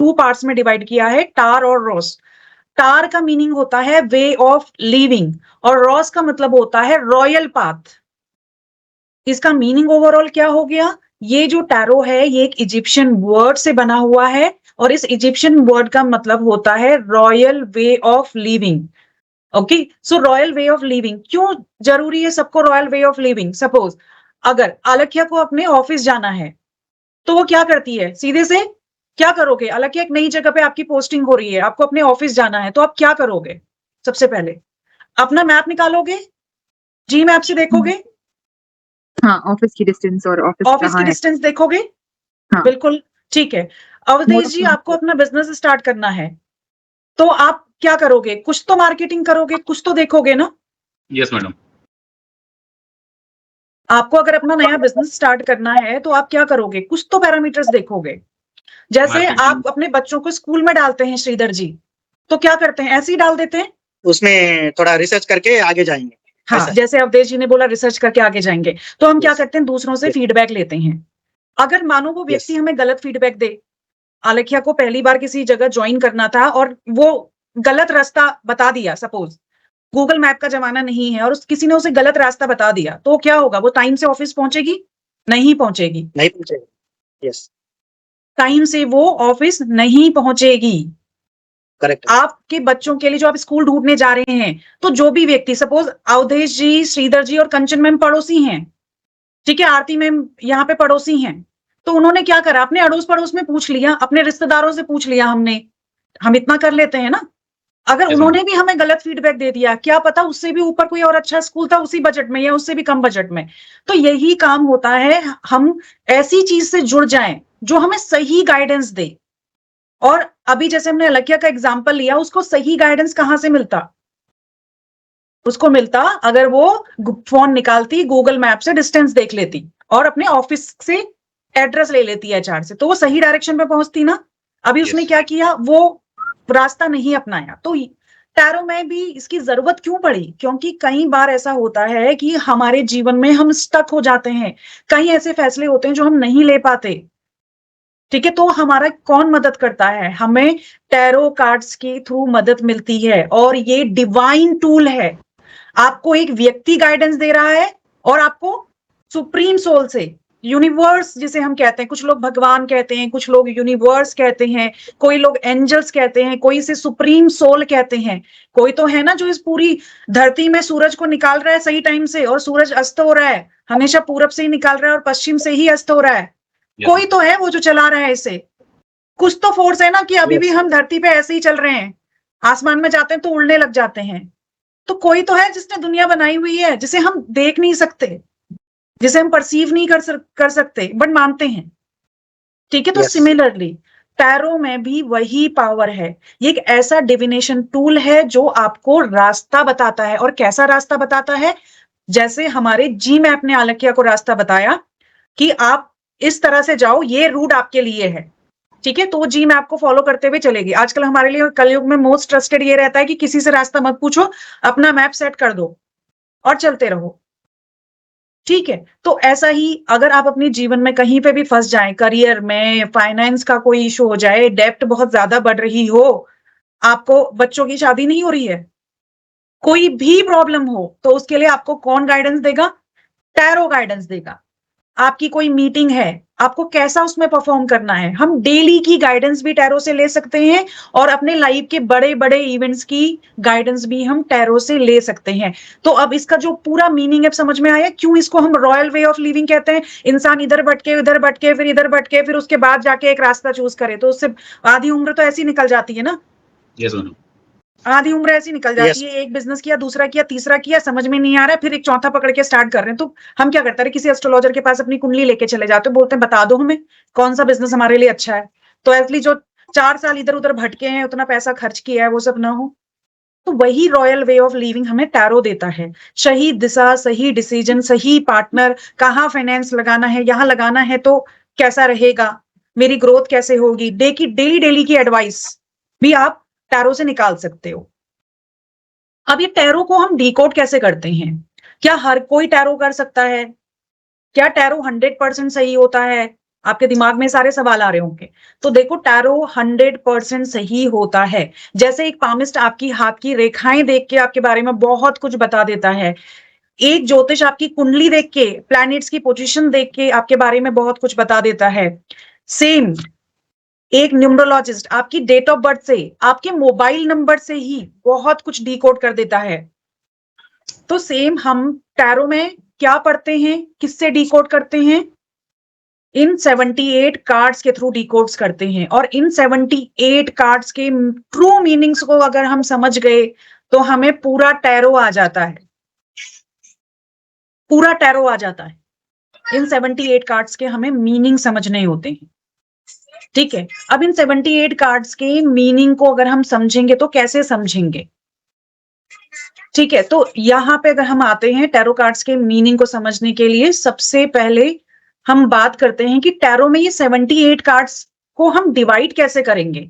2 parts में divide किया है, टार और रॉस। टार का मीनिंग होता है वे ऑफ लिविंग और रॉस का मतलब होता है रॉयल पाथ। इसका मीनिंग ओवरऑल क्या हो गया? ये जो टैरो है ये एक इजिप्शियन वर्ड से बना हुआ है और इस इजिप्शियन वर्ड का मतलब होता है royal way of living. Okay, so royal way of living क्यों जरूरी है सबको? Royal way of living, suppose अगर आलख्या को अपने ऑफिस जाना है तो वो क्या करती है? सीधे से क्या करोगे? आलख्या एक नई जगह पे आपकी पोस्टिंग हो रही है, आपको अपने ऑफिस जाना है, तो आप क्या करोगे? सबसे पहले अपना मैप निकालोगे, जी मैप से देखोगे, हाँ, ऑफिस की डिस्टेंस और ऑफिस ऑफिस की कहाँ है। डिस्टेंस देखोगे। हाँ। बिल्कुल ठीक है। अवधेश जी, आपको अपना बिजनेस स्टार्ट करना है तो आप क्या करोगे? कुछ तो मार्केटिंग करोगे, कुछ तो देखोगे ना। Yes madam. आपको अगर अपना नया बिजनेस स्टार्ट करना है तो आप क्या करोगे? कुछ तो पैरामीटर्स देखोगे। जैसे Marketing. आप अपने बच्चों को स्कूल में डालते हैं श्रीधर जी, तो क्या करते हैं? ऐसे ही डाल देते हैं। उसमें थोड़ा रिसर्च करके आगे जाएंगे। हाँ, ऐसा। जैसे अवधेश जी ने बोला रिसर्च करके आगे जाएंगे, तो हम क्या Yes. करते हैं? दूसरों से Yes. फीडबैक लेते हैं। अगर मानो वो व्यक्ति Yes. हमें गलत फीडबैक दे, आलेख्या को पहली बार किसी जगह ज्वाइन करना था और वो गलत रास्ता बता दिया, सपोज गूगल मैप का जमाना नहीं है और किसी ने उसे गलत रास्ता बता दिया, तो क्या होगा? वो टाइम से ऑफिस पहुंचेगी? नहीं पहुंचेगी। नहीं पूछेगा। यस, टाइम से वो ऑफिस नहीं पहुंचेगी। करेक्ट। आपके बच्चों के लिए जो आप स्कूल ढूंढने जा रहे हैं, तो जो भी व्यक्ति, सपोज अवधेश जी, श्रीधर जी और कंचन मैम पड़ोसी हैं, ठीक है, आरती मैम यहाँ पे पड़ोसी हैं, तो उन्होंने क्या करा? अपने अड़ोस पड़ोस में पूछ लिया, अपने रिश्तेदारों से पूछ लिया। हम इतना कर लेते हैं ना। अगर Yes, उन्होंने भी हमें गलत फीडबैक दे दिया, क्या पता उससे भी ऊपर कोई और अच्छा स्कूल था उसी बजट में या उससे भी कम बजट में। तो यही काम होता है, हम ऐसी चीज से जुड़ जाएं जो हमें सही गाइडेंस दे। और अभी जैसे हमने अलकिया का एग्जाम्पल लिया, उसको सही गाइडेंस कहां से मिलता? उसको मिलता अगर वो फोन निकालती, गूगल मैप से डिस्टेंस देख लेती और अपने ऑफिस से एड्रेस ले लेती एचआर से, तो वो सही डायरेक्शन पे पहुंचती ना। अभी उसने Yes. क्या किया? वो रास्ता नहीं अपनाया। तो टैरो में भी इसकी जरूरत क्यों पड़ी? क्योंकि कई बार ऐसा होता है कि हमारे जीवन में हम स्टक हो जाते हैं, कई ऐसे फैसले होते हैं जो हम नहीं ले पाते। ठीक है, तो हमारा कौन मदद करता है? हमें टैरो कार्ड्स के थ्रू मदद मिलती है और ये डिवाइन टूल है। आपको एक व्यक्ति गाइडेंस दे रहा है और आपको सुप्रीम सोल से, यूनिवर्स जिसे हम कहते हैं, कुछ लोग भगवान कहते हैं, कुछ लोग यूनिवर्स कहते हैं, कोई लोग एंजल्स कहते हैं, कोई इसे सुप्रीम सोल कहते हैं। कोई तो है ना जो इस पूरी धरती में सूरज को निकाल रहा है सही टाइम से, और सूरज अस्त हो रहा है हमेशा पूरब से ही निकाल रहा है और पश्चिम से ही अस्त हो रहा है। Yes. कोई तो है वो जो चला रहा है इसे। कुछ तो फोर्स है ना कि अभी भी Yes. हम धरती पे ऐसे ही चल रहे हैं, आसमान में जाते हैं तो उड़ने लग जाते हैं। तो कोई तो है जिसने दुनिया बनाई हुई है, जिसे हम देख नहीं सकते, जिसे हम परसीव नहीं कर सकते, बट मानते हैं। ठीक है, तो Yes. सिमिलरली टैरो में भी वही पावर है। ये एक ऐसा डिविनेशन टूल है जो आपको रास्ता बताता है। और कैसा रास्ता बताता है? जैसे हमारे जी मैप ने आलकिया को रास्ता बताया कि आप इस तरह से जाओ, ये रूट आपके लिए है। ठीक है, तो वो जी मैप को फॉलो करते हुए चलेगी। आजकल हमारे लिए कलयुग में मोस्ट ट्रस्टेड ये रहता है कि किसी से रास्ता मत पूछो, अपना मैप सेट कर दो और चलते रहो। ठीक है, तो ऐसा ही अगर आप अपने जीवन में कहीं पे भी फंस जाएं, करियर में, फाइनेंस का कोई इशू हो जाए, डेप्ट बहुत ज्यादा बढ़ रही हो, आपको बच्चों की शादी नहीं हो रही है, कोई भी प्रॉब्लम हो, तो उसके लिए आपको कौन गाइडेंस देगा? टैरो गाइडेंस देगा। आपकी कोई मीटिंग है, आपको कैसा उसमें परफॉर्म करना है, हम डेली की गाइडेंस भी टैरो से ले सकते हैं और अपने लाइफ के बड़े बड़े इवेंट्स की गाइडेंस भी हम टैरो से ले सकते हैं। तो अब इसका जो पूरा मीनिंग है समझ में आया, क्यों इसको हम रॉयल वे ऑफ लिविंग कहते हैं? इंसान इधर भटके, उधर भटके, फिर इधर भटके, फिर उसके बाद जाके एक रास्ता चूज करे, तो उससे आधी उम्र तो ऐसी निकल जाती है ना। Yes, madam. आधी उम्र ऐसी निकल जाती Yes. है, एक बिजनेस किया, दूसरा किया, तीसरा किया, समझ में नहीं आ रहा है, फिर एक चौथा पकड़ के स्टार्ट कर रहे हैं। तो हम क्या करते हैं? किसी एस्ट्रोलॉजर के पास अपनी कुंडली लेके चले जाते हैं, बोलते हैं बता दो हमें कौन सा बिजनेस हमारे लिए अच्छा है। तो एटली जो 4 साल इधर उधर भटके हैं, उतना पैसा खर्च किया है, वो सब ना हो। तो वही रॉयल वे ऑफ लिविंग हमें टैरो देता है। सही दिशा, सही डिसीजन, सही पार्टनर, कहाँ फाइनेंस लगाना है, यहाँ लगाना है तो कैसा रहेगा, मेरी ग्रोथ कैसे होगी, डेली की एडवाइस भी आप टैरो से निकाल सकते हो। अब ये टैरो को हम डिकोड कैसे करते हैं? क्या हर कोई टैरो कर सकता है? क्या टैरो 100% सही होता है? आपके दिमाग में सारे सवाल आ रहे होंगे। तो देखो टैरो 100% सही होता है। जैसे एक पामिस्ट आपकी हाथ की रेखाएं देख के आपके बारे में बहुत कुछ बता देता है, एक ज्योतिष आपकी कुंडली देख के, प्लैनेट्स की पोजीशन देख के आपके बारे में बहुत कुछ बता देता है। सेम एक न्यूमरोलॉजिस्ट आपकी डेट ऑफ बर्थ से, आपके मोबाइल नंबर से ही बहुत कुछ डिकोड कर देता है। तो सेम हम टैरो में क्या पढ़ते हैं, किससे डिकोड करते हैं? इन 78 कार्ड्स के थ्रू डिकोड्स करते हैं। और इन 78 कार्ड्स के ट्रू मीनिंग्स को अगर हम समझ गए तो हमें पूरा टैरो आ जाता है, पूरा टैरो आ जाता है। इन 78 कार्ड्स के हमें मीनिंग समझने होते हैं, ठीक है। अब इन 78 कार्ड्स के मीनिंग को अगर हम समझेंगे तो कैसे समझेंगे, ठीक है। तो यहां पे अगर हम आते हैं टैरो कार्ड्स के मीनिंग को समझने के लिए, सबसे पहले हम बात करते हैं कि टैरो में ये 78 कार्ड्स को हम डिवाइड कैसे करेंगे।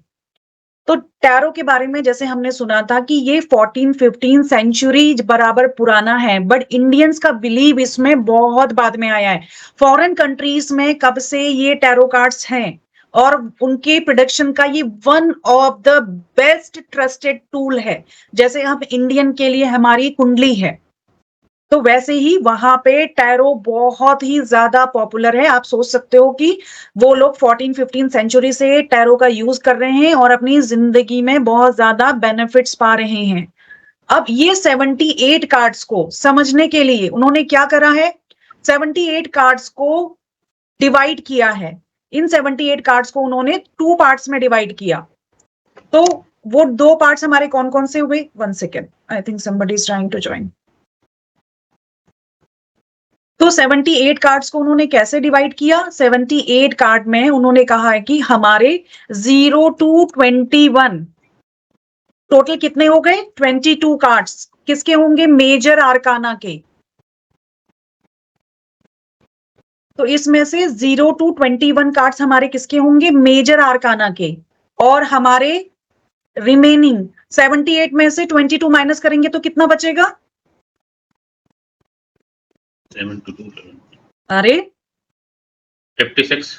तो टैरो के बारे में जैसे हमने सुना था कि ये 14-15 सेंचुरी बराबर पुराना है, बट इंडियंस का बिलीव इसमें बहुत बाद में आया है। फॉरेन कंट्रीज में कब से ये टैरो कार्ड्स हैं और उनके प्रोडक्शन का ये one of the best trusted tool है। जैसे हम इंडियन के लिए हमारी कुंडली है, तो वैसे ही वहां पे टैरो बहुत ही ज्यादा पॉपुलर है। आप सोच सकते हो कि वो लोग 14-15 सेंचुरी से टैरो का यूज कर रहे हैं और अपनी जिंदगी में बहुत ज्यादा बेनिफिट्स पा रहे हैं। अब ये 78 कार्ड्स को समझने के लिए उन्होंने क्या करा है, 78 कार्ड्स को डिवाइड किया है। इन 78 कार्ड्स को उन्होंने 2 पार्ट्स में डिवाइड किया। तो वो 2 पार्ट्स हमारे कौन कौन से हुए? 1 second, I think somebody is trying to join। तो 78 कार्ड्स को उन्होंने कैसे डिवाइड किया? 78 कार्ड में उन्होंने कहा है कि हमारे 0 to 21 टोटल कितने हो गए? 22 कार्ड्स किसके होंगे? मेजर आर्काना के। तो इसमें से 0 to 21 कार्ड्स हमारे किसके होंगे? मेजर आर्काना के। और हमारे रिमेनिंग 78 में से 22 माइनस करेंगे तो कितना बचेगा? 7 to 2, 11. अरे 56.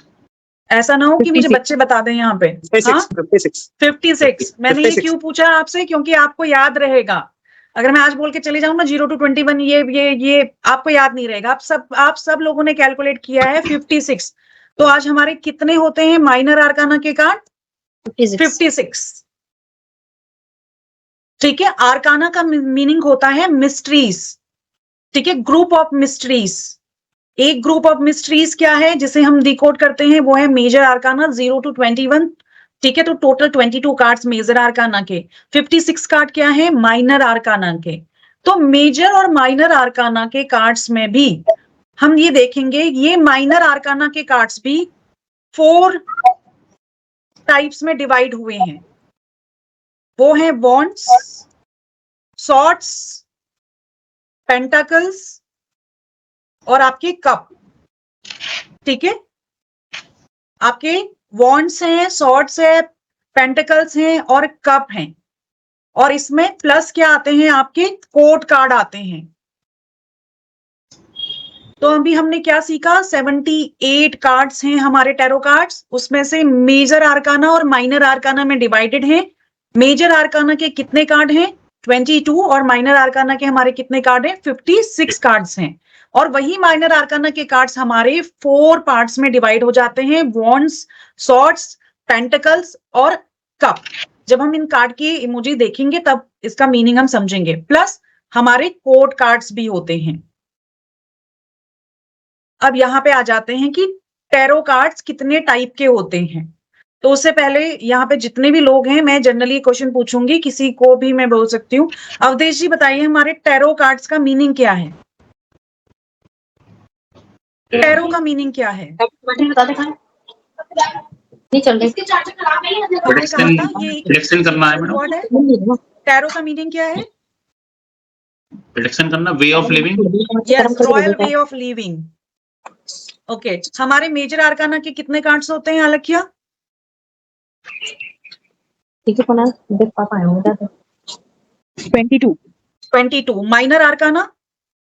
ऐसा ना हो कि मुझे 56 बच्चे बता दें यहाँ पे। 56 56 56 मैंने ये 56 क्यों पूछा आपसे? क्योंकि आपको याद रहेगा। अगर मैं आज बोल के चली जाऊं ना 0 to 21, ये आपको याद नहीं रहेगा। आप सब लोगों ने कैलकुलेट किया है 56। तो आज हमारे कितने होते हैं माइनर आर्काना के कार्ड? 56, ठीक है। आर्काना का मीनिंग होता है मिस्ट्रीज, ठीक है, ग्रुप ऑफ मिस्ट्रीज। एक ग्रुप ऑफ मिस्ट्रीज क्या है जिसे हम डिकोड करते हैं? वो है मेजर आर्काना 0 to 21, ठीक है। तो टोटल 22 कार्ड्स मेजर आर्काना के, 56 कार्ड क्या है? माइनर आर्काना के। तो मेजर और माइनर आर्काना के कार्ड्स में भी हम ये देखेंगे, ये माइनर आर्काना के कार्ड्स भी 4 टाइप्स में डिवाइड हुए हैं। वो है वॉन्ड्स, सॉर्ड्स, पेंटाकल्स और आपके कप, ठीक है। आपके वॉन्ड्स हैं, सॉर्ड्स है, पेंटिकल्स हैं और कप हैं। और इसमें प्लस क्या आते हैं? आपके कोर्ट कार्ड आते हैं। तो अभी हमने क्या सीखा? 78 कार्ड्स हैं हमारे टैरो कार्ड्स, उसमें से मेजर आर्काना और माइनर आर्काना में डिवाइडेड हैं। मेजर आर्काना के कितने कार्ड हैं? 22। और माइनर आर्काना के हमारे कितने कार्ड हैं? 56 कार्ड्स हैं। और वही माइनर आर्काना के कार्ड्स हमारे 4 पार्ट्स में डिवाइड हो जाते हैं, वॉन्ड्स, सॉर्ड्स, पेंटिकल्स और कप। जब हम इन कार्ड की इमोजी देखेंगे तब इसका मीनिंग हम समझेंगे। प्लस हमारे कोड कार्ड्स भी होते हैं। अब यहां पे आ जाते हैं कि टैरो कार्ड्स कितने टाइप के होते हैं। तो उससे पहले यहाँ पे जितने भी लोग हैं, मैं जनरली क्वेश्चन पूछूंगी, किसी को भी मैं बोल सकती हूँ। अवधेश जी बताइए, हमारे टैरो कार्ड्स का मीनिंग क्या है? टैरो का मीनिंग क्या है? नहीं चल रही। प्रेडिक्शन करना है मैडम। वर्ड है। टैरो का मीनिंग क्या है? प्रेडिक्शन करना, way of living. Yes, royal way of living. Okay, हमारे मेजर आर्काना के कितने कार्ड्स होते हैं अलखिया? ठीक है पना देख पापा आए होंगे 22 22। माइनर आर्काना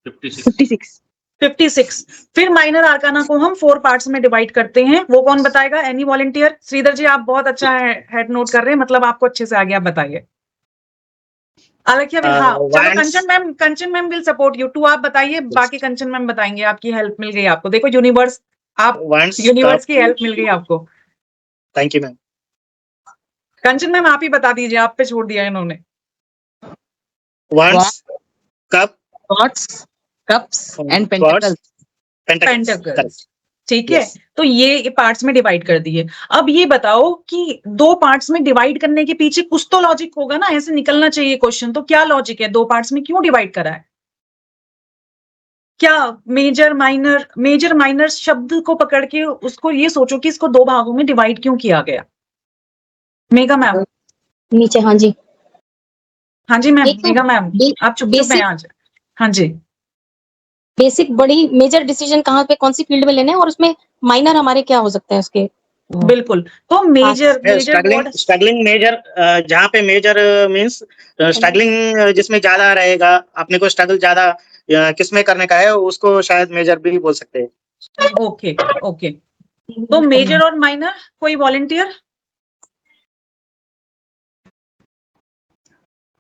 56। 56 56। फिर माइनर आर्काना को हम 4 पार्ट्स में डिवाइड करते हैं, वो कौन बताएगा? Any volunteer? श्रीधर जी आप बहुत अच्छा हेड नोट कर रहे हैं, मतलब आपको अच्छे से आ गया, आप बताइए। अलख्या विल, हाँ चलो कंचन मैम विल सपोर्ट यू। 2 आप बताइए, बाकी कंचन मैम बताएंगे। आपकी हेल्प मिल गई आपको, देखो यूनिवर्स की हेल्प मिल गई आपको। Thank you ma'am. Kanchan ma'am आप ही बता दीजिए, आप पे छोड़ दिया इन्होंने। Wands, cup, Pots, cups and pentacles. Pentacles, ठीक है। Yes. तो ये पार्ट्स में डिवाइड कर दिए। अब ये बताओ कि 2 पार्ट्स में डिवाइड करने के पीछे कुछ तो लॉजिक होगा ना, ऐसे निकलना चाहिए क्वेश्चन। तो क्या लॉजिक है? 2 पार्ट्स में क्यों डिवाइड करा है? क्या मेजर माइनर शब्द को पकड़ के उसको ये सोचो कि इसको 2 भागों में डिवाइड क्यों किया गया? Mega ma'am. नीचे, हाँ जी। हाँ जी मैम, एक तो मेगा मैम आप चुप हैं आज। हाँ जी, बेसिक बड़ी मेजर डिसीजन कहाँ पे कौन सी फील्ड में लेने हैं और उसमें माइनर हमारे क्या हो सकते हैं उसके। बिल्कुल। तो मेजर स्ट्रगलिंग मेजर, जहाँ पे मेजर मींस स्ट्रगलिंग जिसमें ज्यादा रहेगा, अपने को स्ट्रगल ज्यादा किसमें करने का है, उसको शायद मेजर भी बोल सकते हैं। Okay okay. तो मेजर और माइनर, कोई वॉलंटियर?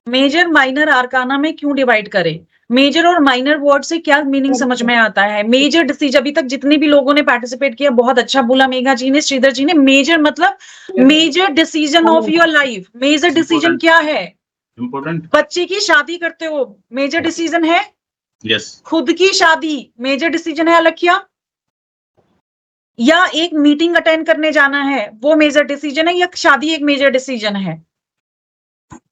मेजर माइनर आर्काना में क्यों डिवाइड करें? मेजर और माइनर वर्ड से क्या मीनिंग समझ में आता है? मेजर डिसीजन, अभी तक जितने भी लोगों ने पार्टिसिपेट किया बहुत अच्छा बोला, मेघा जी ने, श्रीधर जी ने। मेजर मतलब major decision of your life. Major decision क्या है? इम्पोर्टेंट। बच्चे की शादी करते हो, मेजर डिसीजन है। यस। खुद की शादी मेजर डिसीजन है अलख्या। या एक मीटिंग अटेंड करने जाना है, वो मेजर डिसीजन है, या शादी एक मेजर डिसीजन है?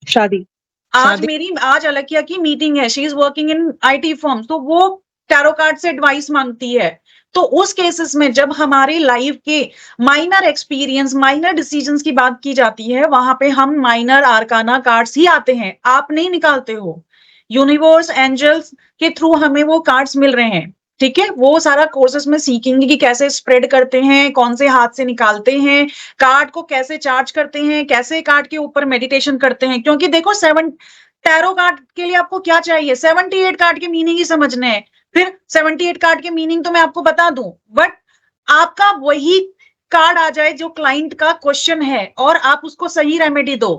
शादी। आज अलख्या की मीटिंग है, she is working in IT firm, तो वो टैरो कार्ड से एडवाइस मांगती है। तो उस केसेस में जब हमारे लाइफ के माइनर एक्सपीरियंस, माइनर डिसीजंस की बात की जाती है, वहां पे हम माइनर आर्काना कार्ड्स ही आते हैं, आप नहीं निकालते हो। यूनिवर्स, एंजल्स के थ्रू हमें वो कार्ड्स मिल रहे हैं, ठीक है। वो सारा कोर्सेस में सीखेंगे कि कैसे स्प्रेड करते हैं, कौन से हाथ से निकालते हैं, कार्ड को कैसे चार्ज करते हैं, कैसे कार्ड के ऊपर मेडिटेशन करते हैं। क्योंकि देखो 7 टैरो कार्ड के लिए आपको क्या चाहिए? 78 कार्ड के मीनिंग ही समझने हैं। फिर 78 कार्ड के मीनिंग तो मैं आपको बता दूं, बट आपका वही कार्ड आ जाए जो क्लाइंट का क्वेश्चन है और आप उसको सही रेमेडी दो,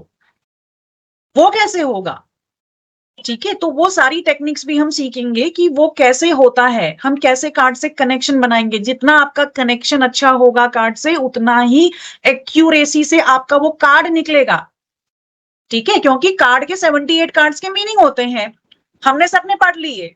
वो कैसे होगा? ठीक है। तो वो सारी टेक्निक्स भी हम सीखेंगे कि वो कैसे होता है, हम कैसे कार्ड से कनेक्शन बनाएंगे। जितना आपका कनेक्शन अच्छा होगा कार्ड से, उतना ही एक्यूरेसी से आपका वो कार्ड निकलेगा, ठीक है। क्योंकि कार्ड के 78 कार्ड्स के मीनिंग होते हैं, हमने सबने पढ़ लिए।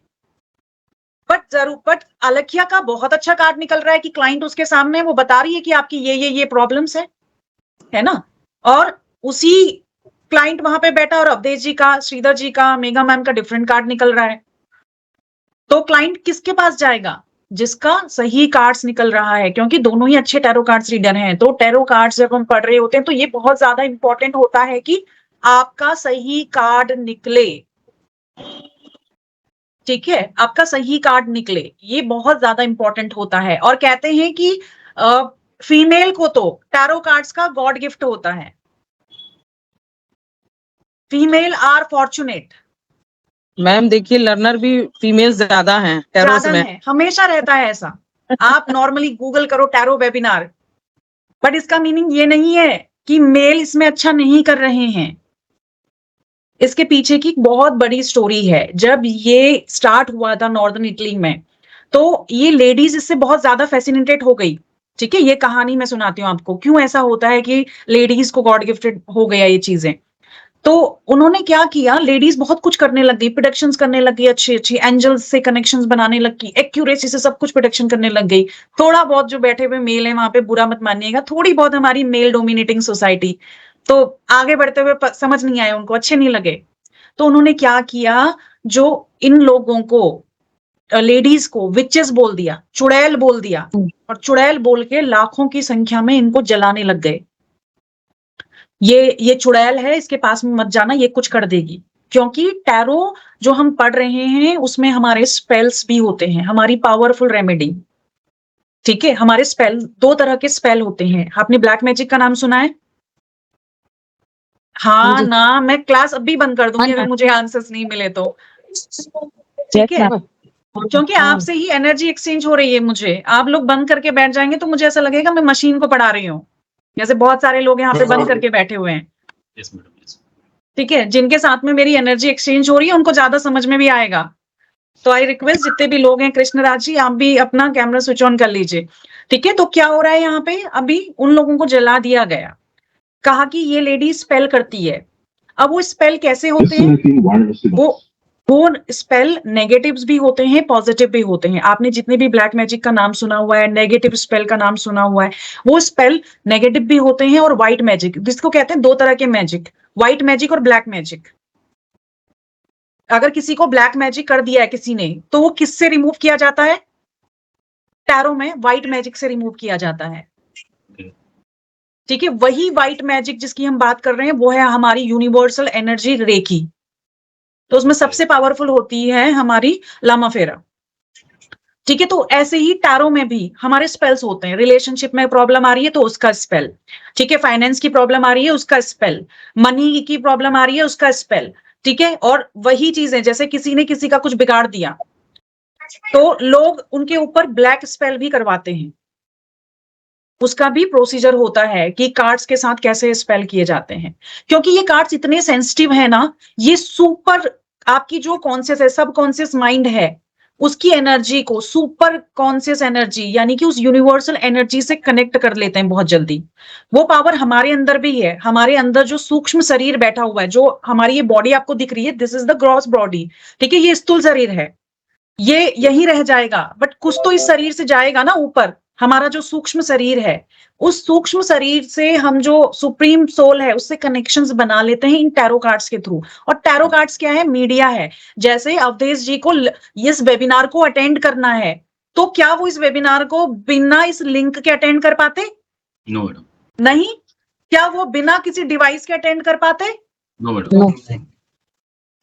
बट अलख्या का बहुत अच्छा कार्ड निकल रहा है कि क्लाइंट उसके सामने, वो बता रही है कि आपकी ये प्रॉब्लम्स है ना। और उसी क्लाइंट वहां पे बैठा, और अवधेश जी का, श्रीधर जी का, मेघा मैम का डिफरेंट कार्ड निकल रहा है। तो क्लाइंट किसके पास जाएगा? जिसका सही कार्ड्स निकल रहा है, क्योंकि दोनों ही अच्छे टैरो कार्ड्स रीडर हैं। तो टैरो कार्ड्स जब हम पढ़ रहे होते हैं तो ये बहुत ज्यादा इंपॉर्टेंट होता है कि आपका सही कार्ड निकले, ठीक है, आपका सही कार्ड निकले, ये बहुत ज्यादा इंपॉर्टेंट होता है। और कहते हैं कि फीमेल को तो टैरो कार्ड्स का गॉड गिफ्ट होता है। Female are fortunate. मैम देखिए लर्नर भी फीमेल ज्यादा हैं टैरोस ज्यादा में। है, हमेशा रहता है ऐसा। आप नॉर्मली गूगल करो टैरो वेबिनार, बट इसका मीनिंग ये नहीं है कि मेल इसमें अच्छा नहीं कर रहे हैं। इसके पीछे की बहुत बड़ी स्टोरी है। जब ये स्टार्ट हुआ था नॉर्दर्न इटली में, तो ये लेडीज इससे बहुत ज्यादा फैसिनेटेड हो गई, ठीक है। ये कहानी मैं सुनाती हूँ आपको, क्यों ऐसा होता है कि लेडीज को गॉड गिफ्टेड हो गया ये चीजें। तो उन्होंने क्या किया, लेडीज बहुत कुछ करने लग गई, प्रोडक्शंस करने लग गई, अच्छी अच्छी एंजल्स से कनेक्शंस बनाने लग गई, एक्यूरेसी से सब कुछ प्रोडक्शन करने लग गई। थोड़ा बहुत जो बैठे हुए मेल है वहां पे, बुरा मत मानिएगा, थोड़ी बहुत हमारी मेल डोमिनेटिंग सोसाइटी, तो आगे बढ़ते हुए समझ नहीं आए उनको, अच्छे नहीं लगे। तो उन्होंने क्या किया, जो इन लोगों को, लेडीज को विचेस बोल दिया, चुड़ैल बोल दिया, और चुड़ैल बोल के लाखों की संख्या में इनको जलाने लग गए। ये चुड़ैल है, इसके पास में मत जाना, ये कुछ कर देगी। क्योंकि टैरो जो हम पढ़ रहे हैं उसमें हमारे स्पेल्स भी होते हैं, हमारी पावरफुल रेमेडी, ठीक है। हमारे स्पेल, 2 तरह के स्पेल होते हैं। आपने ब्लैक मैजिक का नाम सुना है? हाँ ना, मैं क्लास अभी बंद कर दूंगी अगर मुझे आंसर्स नहीं मिले तो, ठीक है। क्योंकि आपसे ही एनर्जी एक्सचेंज हो रही है। मुझे आप लोग बंद करके बैठ जाएंगे तो मुझे ऐसा लगेगा मैं मशीन को पढ़ा रही हूँ, जैसे बहुत सारे लोग यहाँ पे बंद करके बैठे हुए हैं, यस मैडम, यस। ठीक है, जिनके साथ में मेरी एनर्जी एक्सचेंज हो रही है उनको ज्यादा समझ में भी आएगा। तो आई रिक्वेस्ट जितने भी लोग हैं, कृष्णराज जी आप भी अपना कैमरा स्विच ऑन कर लीजिए, ठीक है। तो क्या हो रहा है यहाँ पे, अभी उन लोगों को जला दिया गया, कहा कि ये लेडी स्पेल करती है। अब वो स्पेल कैसे होते हैं, वो स्पेल नेगेटिव्स भी होते हैं, पॉजिटिव भी होते हैं। आपने जितने भी ब्लैक मैजिक का नाम सुना हुआ है, नेगेटिव स्पेल का नाम सुना हुआ है, वो स्पेल नेगेटिव भी होते हैं। और व्हाइट मैजिक, जिसको कहते हैं दो तरह के मैजिक, व्हाइट मैजिक और ब्लैक मैजिक। अगर किसी को ब्लैक मैजिक कर दिया है किसी ने, तो वो किससे रिमूव किया जाता है, टैरो में व्हाइट मैजिक से रिमूव किया जाता है, ठीक है। वही व्हाइट मैजिक जिसकी हम बात कर रहे हैं वो है हमारी यूनिवर्सल एनर्जी रेकी। तो उसमें सबसे पावरफुल होती है हमारी लामा फेरा, ठीक है। तो ऐसे ही टैरो में भी हमारे स्पेल्स होते हैं। रिलेशनशिप में प्रॉब्लम आ रही है तो उसका स्पेल, ठीक है। फाइनेंस की प्रॉब्लम आ रही है उसका स्पेल, मनी की प्रॉब्लम आ रही है उसका स्पेल, ठीक है। और वही चीजें, जैसे किसी ने किसी का कुछ बिगाड़ दिया तो लोग उनके ऊपर ब्लैक स्पेल भी करवाते हैं। उसका भी प्रोसीजर होता है कि कार्ड्स के साथ कैसे स्पेल किए जाते हैं, क्योंकि ये कार्ड्स इतने सेंसिटिव है ना, ये सुपर आपकी जो कॉन्शियस है, सब कॉन्शियस माइंड है, उसकी एनर्जी को सुपर कॉन्शियस एनर्जी यानी कि उस यूनिवर्सल एनर्जी से कनेक्ट कर लेते हैं बहुत जल्दी। वो पावर हमारे अंदर भी है। हमारे अंदर जो सूक्ष्म शरीर बैठा हुआ है, जो हमारी ये बॉडी आपको दिख रही है, this is the gross body, ठीक है। ये स्थूल शरीर है, ये यहीं रह जाएगा, बट कुछ तो इस शरीर से जाएगा ना ऊपर। हमारा जो सूक्ष्म शरीर है, उस सूक्ष्म शरीर से हम जो सुप्रीम सोल है उससे कनेक्शंस बना लेते हैं इन टैरो कार्ड्स के थ्रू। और टैरो कार्ड्स क्या है, मीडिया है। जैसे अवधेश जी को इस वेबिनार को अटेंड करना है, तो क्या वो इस वेबिनार को बिना इस लिंक के अटेंड कर पाते? नो मैडम, नहीं। क्या वो बिना किसी डिवाइस के अटेंड कर पाते? No madam.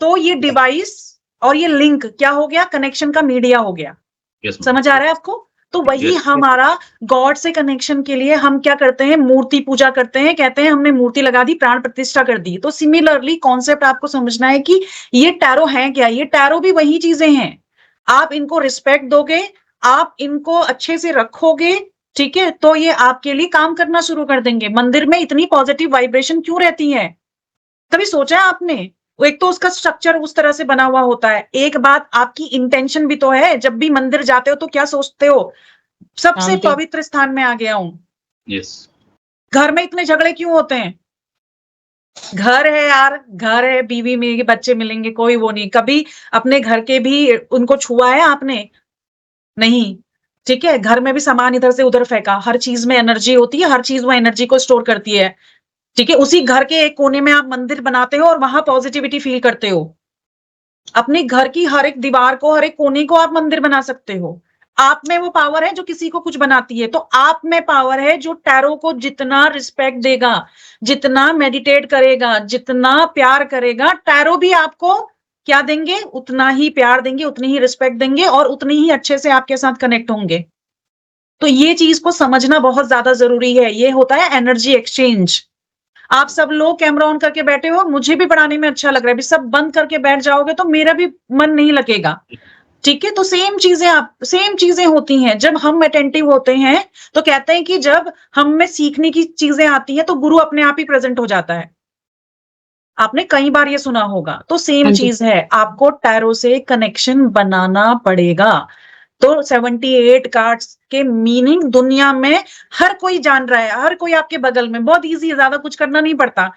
तो ये डिवाइस और ये लिंक क्या हो गया, कनेक्शन का मीडिया हो गया। यस समझ आ रहा है आपको? तो वही Yes. हमारा गॉड से कनेक्शन के लिए हम क्या करते हैं, मूर्ति पूजा करते हैं। कहते हैं हमने मूर्ति लगा दी, प्राण प्रतिष्ठा कर दी। तो सिमिलरली कॉन्सेप्ट आपको समझना है कि ये टैरो है क्या। ये टैरो भी वही चीजें हैं। आप इनको रिस्पेक्ट दोगे, आप इनको अच्छे से रखोगे, ठीक है, तो ये आपके लिए काम करना शुरू कर देंगे। मंदिर में इतनी पॉजिटिव वाइब्रेशन क्यों रहती है, कभी सोचा है आपने? एक तो उसका स्ट्रक्चर उस तरह से बना हुआ होता है। एक बात, आपकी इंटेंशन भी तो है। जब भी मंदिर जाते हो तो क्या सोचते हो, सबसे पवित्र स्थान में आ गया हूं। यस। घर में इतने झगड़े क्यों होते हैं? घर है यार, घर है, बीवी मिलेगी, बच्चे मिलेंगे, कोई वो नहीं। कभी अपने घर के भी उनको छुआ है आपने? नहीं, ठीक है। घर में भी सामान इधर से उधर फेंका। हर चीज में एनर्जी होती है, हर चीज वो एनर्जी को स्टोर करती है, ठीक है। उसी घर के एक कोने में आप मंदिर बनाते हो और वहां पॉजिटिविटी फील करते हो। अपने घर की हर एक दीवार को, हर एक कोने को आप मंदिर बना सकते हो। आप में वो पावर है जो किसी को कुछ बनाती है। तो आप में पावर है जो टैरो को जितना रिस्पेक्ट देगा, जितना मेडिटेट करेगा, जितना प्यार करेगा, टैरो भी आपको क्या देंगे, उतना ही प्यार देंगे, उतनी ही रिस्पेक्ट देंगे और उतनी ही अच्छे से आपके साथ कनेक्ट होंगे। तो ये चीज को समझना बहुत ज्यादा जरूरी है। ये होता है एनर्जी एक्सचेंज। आप सब लोग कैमरा ऑन करके बैठे हो, मुझे भी पढ़ाने में अच्छा लग रहा है। अभी सब बंद करके बैठ जाओगे तो मेरा भी मन नहीं लगेगा, ठीक है। तो सेम चीजें होती हैं। जब हम अटेंटिव होते हैं तो कहते हैं कि जब हम में सीखने की चीजें आती हैं तो गुरु अपने आप ही प्रेजेंट हो जाता है। आपने कई बार ये सुना होगा। तो सेम चीज है, आपको टैरो से कनेक्शन बनाना पड़ेगा। तो 78 कार्ड्स के मीनिंग दुनिया में हर कोई जान रहा है, हर कोई आपके बगल में। बहुत इजी है, ज्यादा कुछ करना नहीं पड़ता,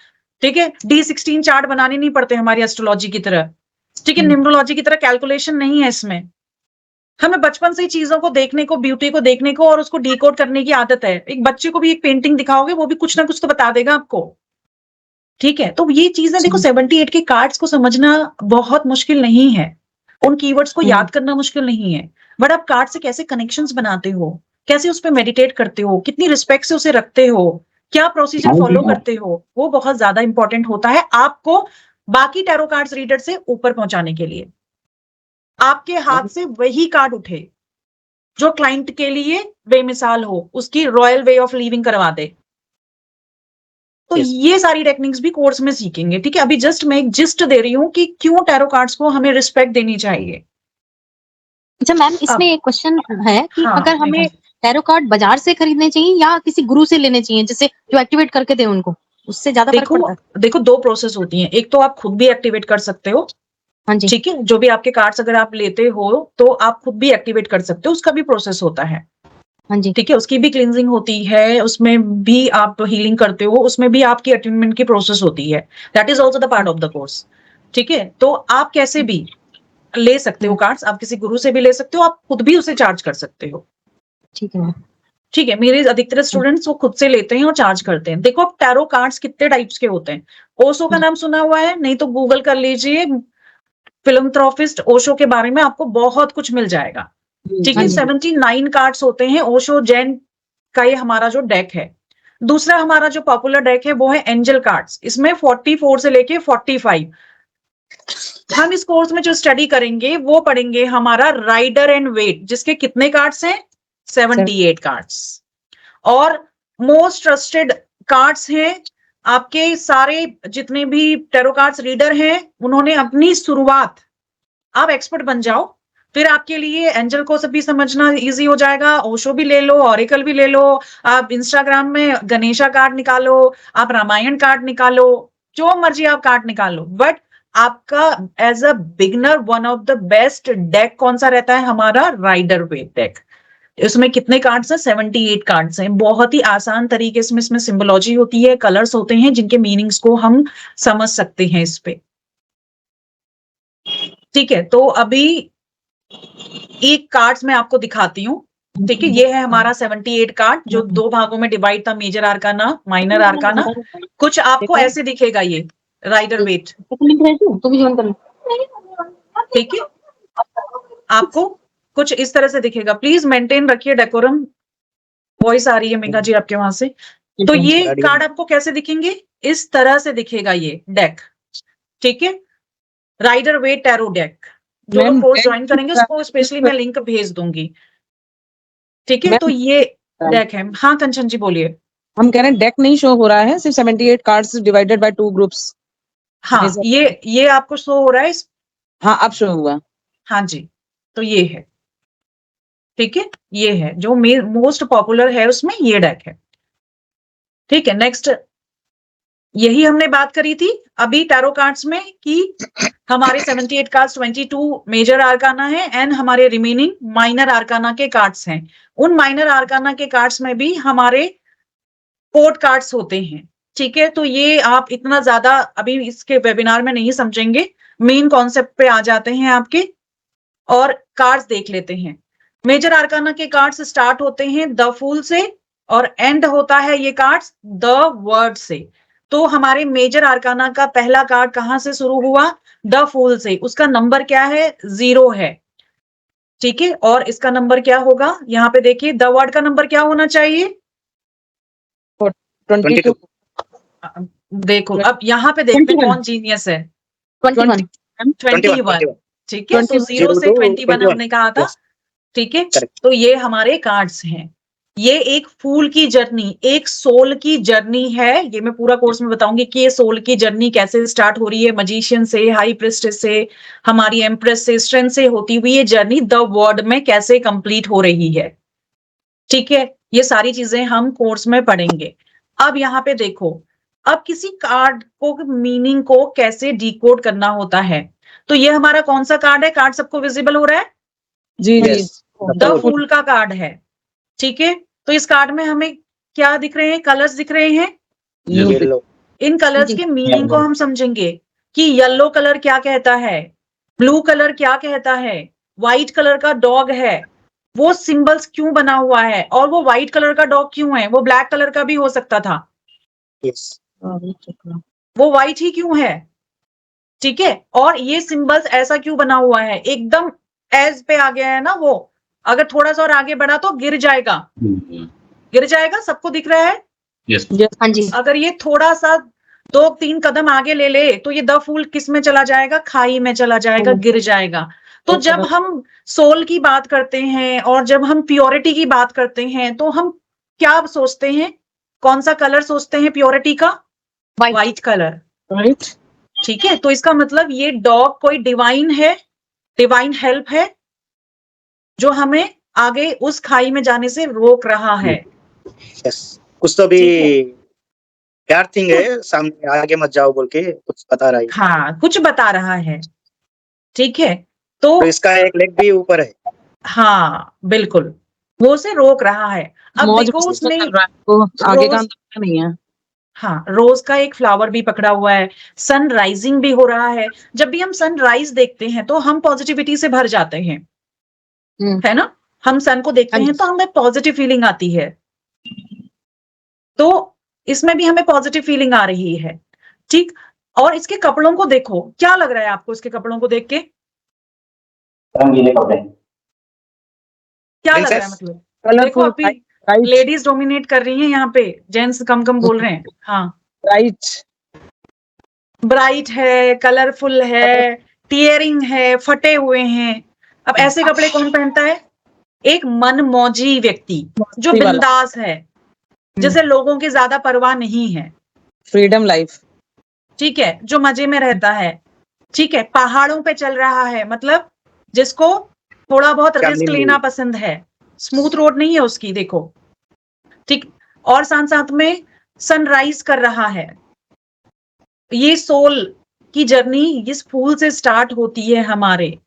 ठीक है। D16 चार्ट बनाने नहीं पड़ते हमारी एस्ट्रोलॉजी की तरह, ठीक है। न्यूमरोलॉजी की तरह कैलकुलेशन नहीं है इसमें। हमें बचपन से ही चीजों को देखने को, ब्यूटी को देखने को और उसको डिकोड करने की आदत है। एक बच्चे को भी एक पेंटिंग दिखाओगे, वो भी कुछ ना कुछ तो बता देगा आपको, ठीक है। तो ये चीजें देखो, 78 के कार्ड्स को समझना बहुत मुश्किल नहीं है, उन कीवर्ड्स को याद करना मुश्किल नहीं है, बट आप कार्ड से कैसे कनेक्शंस बनाते हो, कैसे उस पर मेडिटेट करते हो, कितनी रिस्पेक्ट से उसे रखते हो, क्या प्रोसीजर फॉलो करते हो, वो बहुत ज्यादा इंपॉर्टेंट होता है आपको बाकी टैरो कार्ड्स रीडर से ऊपर पहुंचाने के लिए। आपके हाथ से वही कार्ड उठे जो क्लाइंट के लिए बेमिसाल हो, उसकी रॉयल वे ऑफ लिविंग करवा दे। तो ये सारी टेक्निक्स भी कोर्स में सीखेंगे, ठीक है। अभी जस्ट मैं एक जिस्ट दे रही हूं कि क्यों टैरो कार्ड्स को हमें रिस्पेक्ट देनी चाहिए। अच्छा मैम, इसमें एक क्वेश्चन है कि हाँ, अगर हमें मेघा। टैरो कार्ड बाजार से खरीदने चाहिए या किसी गुरु से लेने चाहिए, जिससे जो एक्टिवेट करके दे उनको, उससे ज्यादा फर्क पड़ता है? देखो 2 प्रोसेस होती हैं। एक तो आप खुद भी एक्टिवेट कर सकते हो, हाँ जी। ठीक है? जो भी आपके कार्ड्स अगर आप लेते हो तो आप खुद भी एक्टिवेट कर सकते हो, उसका भी प्रोसेस होता है, हाँ जी। ठीक है? उसकी भी क्लींजिंग होती है, उसमें भी आप हीलिंग करते हो, उसमें भी आपकी अटेनमेंट की प्रोसेस होती है। That is also the part of the course, ठीक है? तो आप कैसे भी ले सकते हो कार्ड्स, आप किसी गुरु से भी ले सकते हो, आप खुद भी उसे चार्ज कर सकते हो, ठीक है मैम। ठीक है? मेरे अधिकतर स्टूडेंट्स वो खुद से लेते हैं और चार्ज करते हैं। देखो अब टैरो कार्ड्स कितने टाइप्स के होते हैं। ओशो का नाम सुना हुआ है? नहीं तो गूगल कर लीजिए, फिलंथ्रोपिस्ट ओशो के बारे में आपको बहुत कुछ मिल जाएगा, ठीक हाँ है? जी। 79 कार्ड्स होते हैं ओशो जैन का, ये हमारा जो डेक है। दूसरा हमारा जो पॉपुलर डेक है वो है एंजल कार्ड्स, इसमें 44 से लेके 45। हम इस कोर्स में जो स्टडी करेंगे वो पढ़ेंगे हमारा राइडर एंड वेट, जिसके कितने कार्ड्स हैं? 78 कार्ड्स। और मोस्ट ट्रस्टेड कार्ड्स हैं आपके सारे जितने भी टैरो कार्ड्स रीडर हैं, उन्होंने अपनी शुरुआत, आप एक्सपर्ट बन जाओ, फिर आपके लिए एंजल को भी समझना इजी हो जाएगा, ओशो भी ले लो, ऑरेकल भी ले लो, आप इंस्टाग्राम में गणेशा कार्ड निकालो, आप रामायण कार्ड निकालो, जो मर्जी आप कार्ड निकालो, बट आपका as a beginner one of the best deck कौन सा रहता है? हमारा राइडर वेट डेक। इसमें कितने कार्ड्स हैं? 78 कार्ड्स हैं। बहुत ही आसान तरीके से इसमें सिंबोलॉजी होती है, कलर्स होते हैं जिनके मीनिंग्स को हम समझ सकते हैं इस पे, ठीक है? तो अभी एक कार्ड्स मैं आपको दिखाती हूँ, ठीक है? ये है हमारा 78 कार्ड जो 2 भागों में डिवाइड था, मेजर आर्काना, माइनर आर्काना। कुछ आपको ऐसे दिखेगा ये राइडर वेट, तो भी ज्वाइन कर लो। ठीक है? आपको कुछ इस तरह से दिखेगा। प्लीज मेंटेन रखिए डेकोरम। वॉइस आ रही है मेघा जी आपके वहां से। तो ये कार्ड आपको कैसे दिखेंगे? इस तरह से दिखेगा ये डेक, ठीक है? Rider Waite tarot deck. जो लोग कोर्स ज्वाइन करेंगे उसको स्पेशली मैं लिंक भेज दूंगी, ठीक है? तो ये डेक है। हाँ कंचन जी बोलिए। हम कह रहे हैं डेक नहीं शो हो रहा है, सिर्फ 78 कार्ड्स डिवाइडेड बाय 2 ग्रुप्स। हाँ ये आपको शो हो रहा है हाँ अब शो हुआ। हाँ जी, तो ये है, ठीक है? ये है जो मोस्ट पॉपुलर है, उसमें ये डेक है, ठीक है? नेक्स्ट, यही हमने बात करी थी अभी टैरो कार्ड्स में कि हमारे 78 कार्ड्स 22 मेजर आर्काना है एंड हमारे रिमेनिंग माइनर आर्काना के कार्ड्स हैं। उन माइनर आर्काना के कार्ड्स में भी हमारे कोड कार्ड्स होते हैं, ठीक है? तो ये आप इतना ज्यादा अभी इसके वेबिनार में नहीं समझेंगे, मेन कॉन्सेप्ट पे आ जाते हैं आपके और कार्ड्स देख लेते हैं। मेजर आर्काना के कार्ड्स स्टार्ट होते हैं द फूल से और एंड होता है ये कार्ड्स द वर्ड से। तो हमारे मेजर आर्काना का पहला कार्ड कहां से शुरू हुआ? द फूल से। उसका नंबर क्या है? 0 है, ठीक है? और इसका नंबर क्या होगा? यहाँ पे देखिए, द वर्ड का नंबर क्या होना चाहिए? 22। देखो अब यहाँ पे देखते हैं कौन जीनियस है। 21। 21, ठीक है? तो 0 से 21 हमने कहा था, ठीक है? तो ये हमारे कार्ड्स हैं। ये एक फूल की जर्नी, एक सोल की जर्नी है। ये मैं पूरा कोर्स में बताऊंगी कि ये सोल की जर्नी कैसे स्टार्ट हो रही है, मजिशियन से, हाई प्रिस्टेस से, हमारी एम्प्रेस से, स्ट्रेंथ से होती हुई ये जर्नी द वर्ड में कैसे कंप्लीट हो रही है, ठीक है? ये सारी चीजें हम कोर्स में पढ़ेंगे। अब यहाँ पे देखो, अब किसी कार्ड को मीनिंग को कैसे डिकोड करना होता है। तो ये हमारा कौन सा कार्ड है? कार्ड सबको विजिबल हो रहा है? जी जी। द फूल का कार्ड है, ठीक है? तो इस कार्ड में हमें क्या दिख रहे हैं? कलर्स दिख रहे हैं। येलो। इन कलर्स के मीनिंग को हम समझेंगे कि येलो कलर क्या कहता है, ब्लू कलर क्या कहता है, व्हाइट कलर का डॉग है, वो सिंबल्स क्यों बना हुआ है, और वो व्हाइट कलर का डॉग क्यों है? वो ब्लैक कलर का भी हो सकता था, वो व्हाइट ही क्यों है, ठीक है? और ये सिंबल्स ऐसा क्यों बना हुआ है? एकदम एज पे आ गया है ना, वो अगर थोड़ा सा और आगे बढ़ा तो गिर जाएगा, गिर जाएगा। सबको दिख रहा है? यस हाँ जी। अगर ये थोड़ा सा 2-3 कदम आगे ले ले तो ये द फूल किस में चला जाएगा? खाई में चला जाएगा, गिर जाएगा। तो जब हम सोल की बात करते हैं और जब हम प्योरिटी की बात करते हैं तो हम क्या सोचते हैं? कौन सा कलर सोचते हैं प्योरिटी का? White colour, right. ठीक है? तो इसका मतलब ये डॉग कोई डिवाइन है, डिवाइन हेल्प है, जो हमें आगे उस खाई में जाने से रोक रहा है। यस, कुछ तो भी ठीक यार थिंग है, सामने आगे मत जाओ बोल के कुछ बता रहा है। हाँ, कुछ बता रहा है। ठीक है, तो तो इसका एक लेग भी ऊपर है। हाँ बिल्कुल, वो उसे रोक रहा है। अब मौज देखो मस्ती उसने कर रहा है, तो आगे का रोज अंदाजा नहीं है। हाँ, रोज का एक फ्लावर भी पकड़ा हुआ है, सन राइजिंग भी हो रहा है। जब भी हम सनराइज देखते हैं तो हम पॉजिटिविटी से भर जाते हैं, है ना? हम सन को देखते हाँ हैं जी। तो हमें पॉजिटिव फीलिंग आती है। तो इसमें भी हमें पॉजिटिव फीलिंग आ रही है। ठीक, और इसके कपड़ों को देखो, क्या लग रहा है आपको इसके कपड़ों को देख के? रंगीले कपड़े, क्या लग रहा है? प्रिंसेस, मतलब देखो, कलरफुल, अभी राइट लेडीज डोमिनेट कर रही हैं यहाँ पे, जेंट्स कम कम बोल रहे हैं। हाँ, राइट। ब्राइट है, कलरफुल है, टीयरिंग है, फटे हुए हैं। अब ऐसे कपड़े कौन पहनता है? एक मनमौजी व्यक्ति जो मस्ती वाला, बिंदास है, जिसे लोगों की ज्यादा परवाह नहीं है। Freedom life. ठीक है, जो मजे में रहता है। ठीक है, पहाड़ों पे चल रहा है, मतलब जिसको थोड़ा बहुत रिस्क फैमिली, लेना पसंद है। स्मूथ रोड नहीं है उसकी, देखो। ठीक, और साथ साथ में सनराइज कर रहा है। ये सोल की जर्नी इस फूल से स्टार्ट होती है हमारे।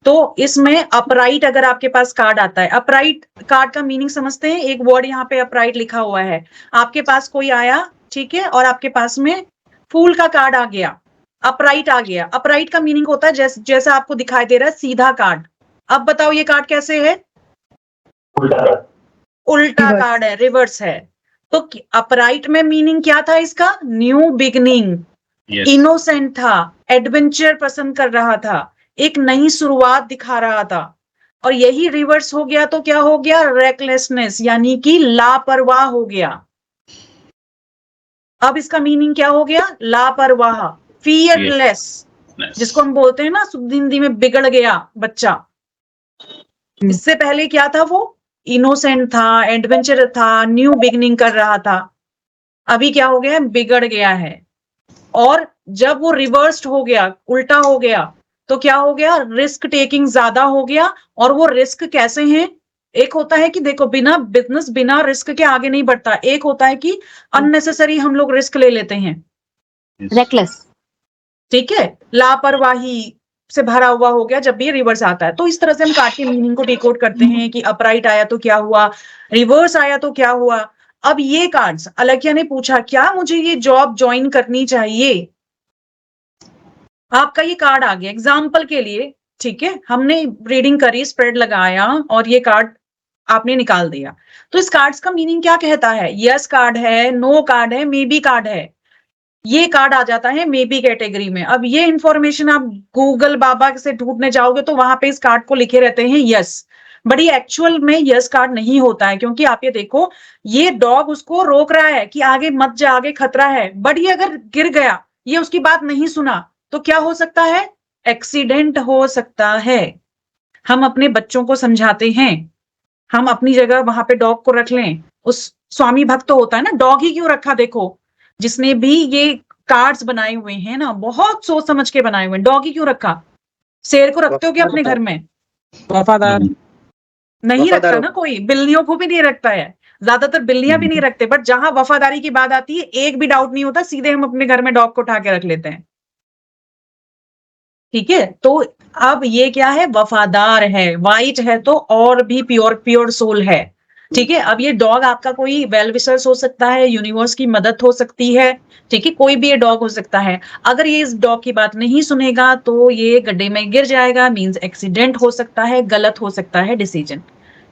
तो इसमें अपराइट अगर आपके पास कार्ड आता है, अपराइट कार्ड का मीनिंग समझते हैं? एक वर्ड यहाँ पे अपराइट लिखा हुआ है। आपके पास कोई आया, ठीक है, और आपके पास में फूल का कार्ड आ गया, अपराइट आ गया। अपराइट का मीनिंग होता है जैसा आपको दिखाई दे रहा है, सीधा कार्ड। अब बताओ ये कार्ड कैसे है? उल्टा कार्ड है, रिवर्स है। तो अपराइट में मीनिंग क्या था इसका? New beginning, Yes. इनोसेंट था, एडवेंचर पसंद कर रहा था, एक नई शुरुआत दिखा रहा था। और यही रिवर्स हो गया तो क्या हो गया? रेकलेसनेस, यानी कि लापरवाह हो गया। अब इसका मीनिंग क्या हो गया? लापरवाह, फियरलेस, Nice. जिसको हम बोलते हैं ना शुद्ध हिंदी में बिगड़ गया बच्चा। इससे पहले क्या था? वो इनोसेंट था, एडवेंचर था, न्यू बिगनिंग कर रहा था। अभी क्या हो गया है? बिगड़ गया है। और जब वो रिवर्स्ड हो गया, उल्टा हो गया, तो क्या हो गया? रिस्क टेकिंग ज्यादा हो गया। और वो रिस्क कैसे हैं? एक होता है कि देखो, बिना बिजनेस बिना रिस्क के आगे नहीं बढ़ता। एक होता है कि अननेसेसरी हम लोग रिस्क ले लेते हैं, Yes. रेकलेस। ठीक है, लापरवाही से भरा हुआ हो गया जब भी रिवर्स आता है। तो इस तरह से हम कार्ड के मीनिंग को डिकोड करते हैं कि अपराइट आया तो क्या हुआ, रिवर्स आया तो क्या हुआ। अब ये कार्ड्स, अलकिया ने पूछा क्या मुझे ये जॉब ज्वाइन करनी चाहिए? आपका ये कार्ड आ गया एग्जाम्पल के लिए, ठीक है, हमने रीडिंग करी, स्प्रेड लगाया और ये कार्ड आपने निकाल दिया। तो इस कार्ड्स का मीनिंग क्या कहता है? यस कार्ड है, नो कार्ड है, मे बी कार्ड है। ये कार्ड आ जाता है मे बी कैटेगरी में। अब ये इंफॉर्मेशन आप गूगल बाबा से ढूंढने जाओगे तो वहां पे इस कार्ड को लिखे रहते हैं यस, बड़ी एक्चुअल में यस कार्ड नहीं होता है। क्योंकि आप ये देखो, ये डॉग उसको रोक रहा है कि आगे मत जा, आगे खतरा है, बट ये अगर गिर गया, ये उसकी बात नहीं सुना, तो क्या हो सकता है? एक्सीडेंट हो सकता है। हम अपने बच्चों को समझाते हैं, हम अपनी जगह वहां पे डॉग को रख लें। उस स्वामी भक्त होता है ना, डॉग ही क्यों रखा? देखो, जिसने भी ये कार्ड्स बनाए हुए हैं ना, बहुत सोच समझ के बनाए हुए हैं। डॉग ही क्यों रखा? शेर को रखते हो क्या अपने घर में? वफादार। नहीं वफादार रखता ना होता कोई, बिल्लियों को भी नहीं रखता है, ज्यादातर बिल्लियां भी नहीं रखते। बट जहां वफादारी की बात आती है, एक भी डाउट नहीं होता, सीधे हम अपने घर में डॉग को उठा के रख लेते हैं। ठीक है, तो अब ये क्या है? वफादार है, वाइट है तो और भी प्योर प्योर सोल है। ठीक है, अब ये डॉग आपका कोई वेल विशर्स हो सकता है, यूनिवर्स की मदद हो सकती है, ठीक है, कोई भी ये डॉग हो सकता है। अगर ये इस डॉग की बात नहीं सुनेगा तो ये गड्ढे में गिर जाएगा, मींस एक्सीडेंट हो सकता है, गलत हो सकता है डिसीजन।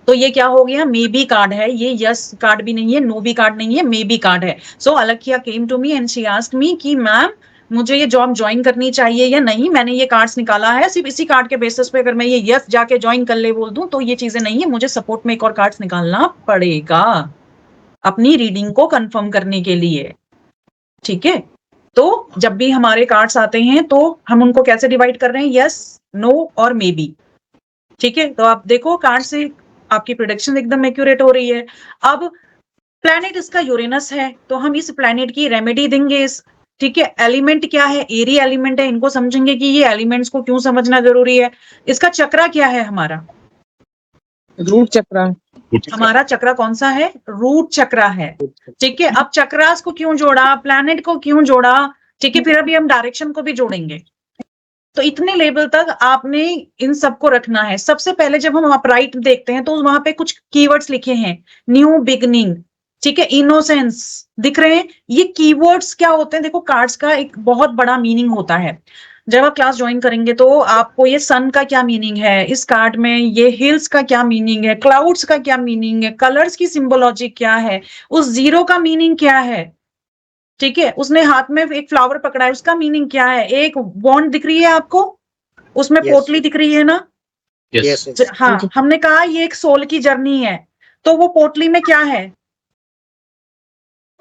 तो ये क्या हो गया? मे बी कार्ड है। ये यस कार्ड भी नहीं है, नो बी कार्ड नहीं है, मे बी कार्ड है। सो अलकिया came to me and she asked me कि मैम मुझे ये जॉब ज्वाइन करनी चाहिए या नहीं? मैंने ये कार्ड्स निकाला है, सिर्फ इसी कार्ड के बेसिस पे अगर मैं ये यस जाके ज्वाइन कर ले बोल दूं तो ये चीजें नहीं है, मुझे सपोर्ट में एक और कार्ड्स निकालना पड़ेगा अपनी रीडिंग को कंफर्म करने के लिए। ठीक है, तो जब भी हमारे कार्ड्स आते हैं तो हम उनको कैसे डिवाइड कर रहे हैं? यस, नो और मे बी। ठीक है, तो आप देखो कार्ड से आपकी प्रेडिक्शन एकदम एक्यूरेट हो रही है। अब प्लैनेट इसका यूरेनस है, तो हम इस प्लैनेट की रेमेडी देंगे। इस, ठीक है, एलिमेंट क्या है? एरी एलिमेंट है, इनको समझेंगे कि ये एलिमेंट्स को क्यों समझना जरूरी है। इसका चक्रा क्या है हमारा? रूट चक्र। हमारा चक्र कौन सा है? रूट चक्र है। ठीक है, अब चक्रास को क्यों जोड़ा, प्लैनेट को क्यों जोड़ा, ठीक है, फिर अभी हम डायरेक्शन को भी जोड़ेंगे। तो इतने लेवल तक आपने इन सबको रखना है। सबसे पहले जब हम अपराइट देखते हैं तो वहां पे कुछ कीवर्ड्स लिखे हैं, न्यू बिगनिंग, ठीक है, इनोसेंस दिख रहे हैं। ये कीवर्ड्स क्या होते हैं? देखो, कार्ड्स का एक बहुत बड़ा मीनिंग होता है। जब आप क्लास ज्वाइन करेंगे तो आपको ये सन का क्या मीनिंग है, इस कार्ड में ये हिल्स का क्या मीनिंग है, क्लाउड्स का क्या मीनिंग है, कलर्स की सिंबोलॉजी क्या है, उस जीरो का मीनिंग क्या है, ठीक है, उसने हाथ में एक फ्लावर पकड़ा है, उसका मीनिंग क्या है, एक बॉन्ड दिख रही है आपको, उसमें Yes. पोटली दिख रही है ना। Yes. हाँ, हमने कहा ये एक सोल की जर्नी है, तो वो पोटली में क्या है?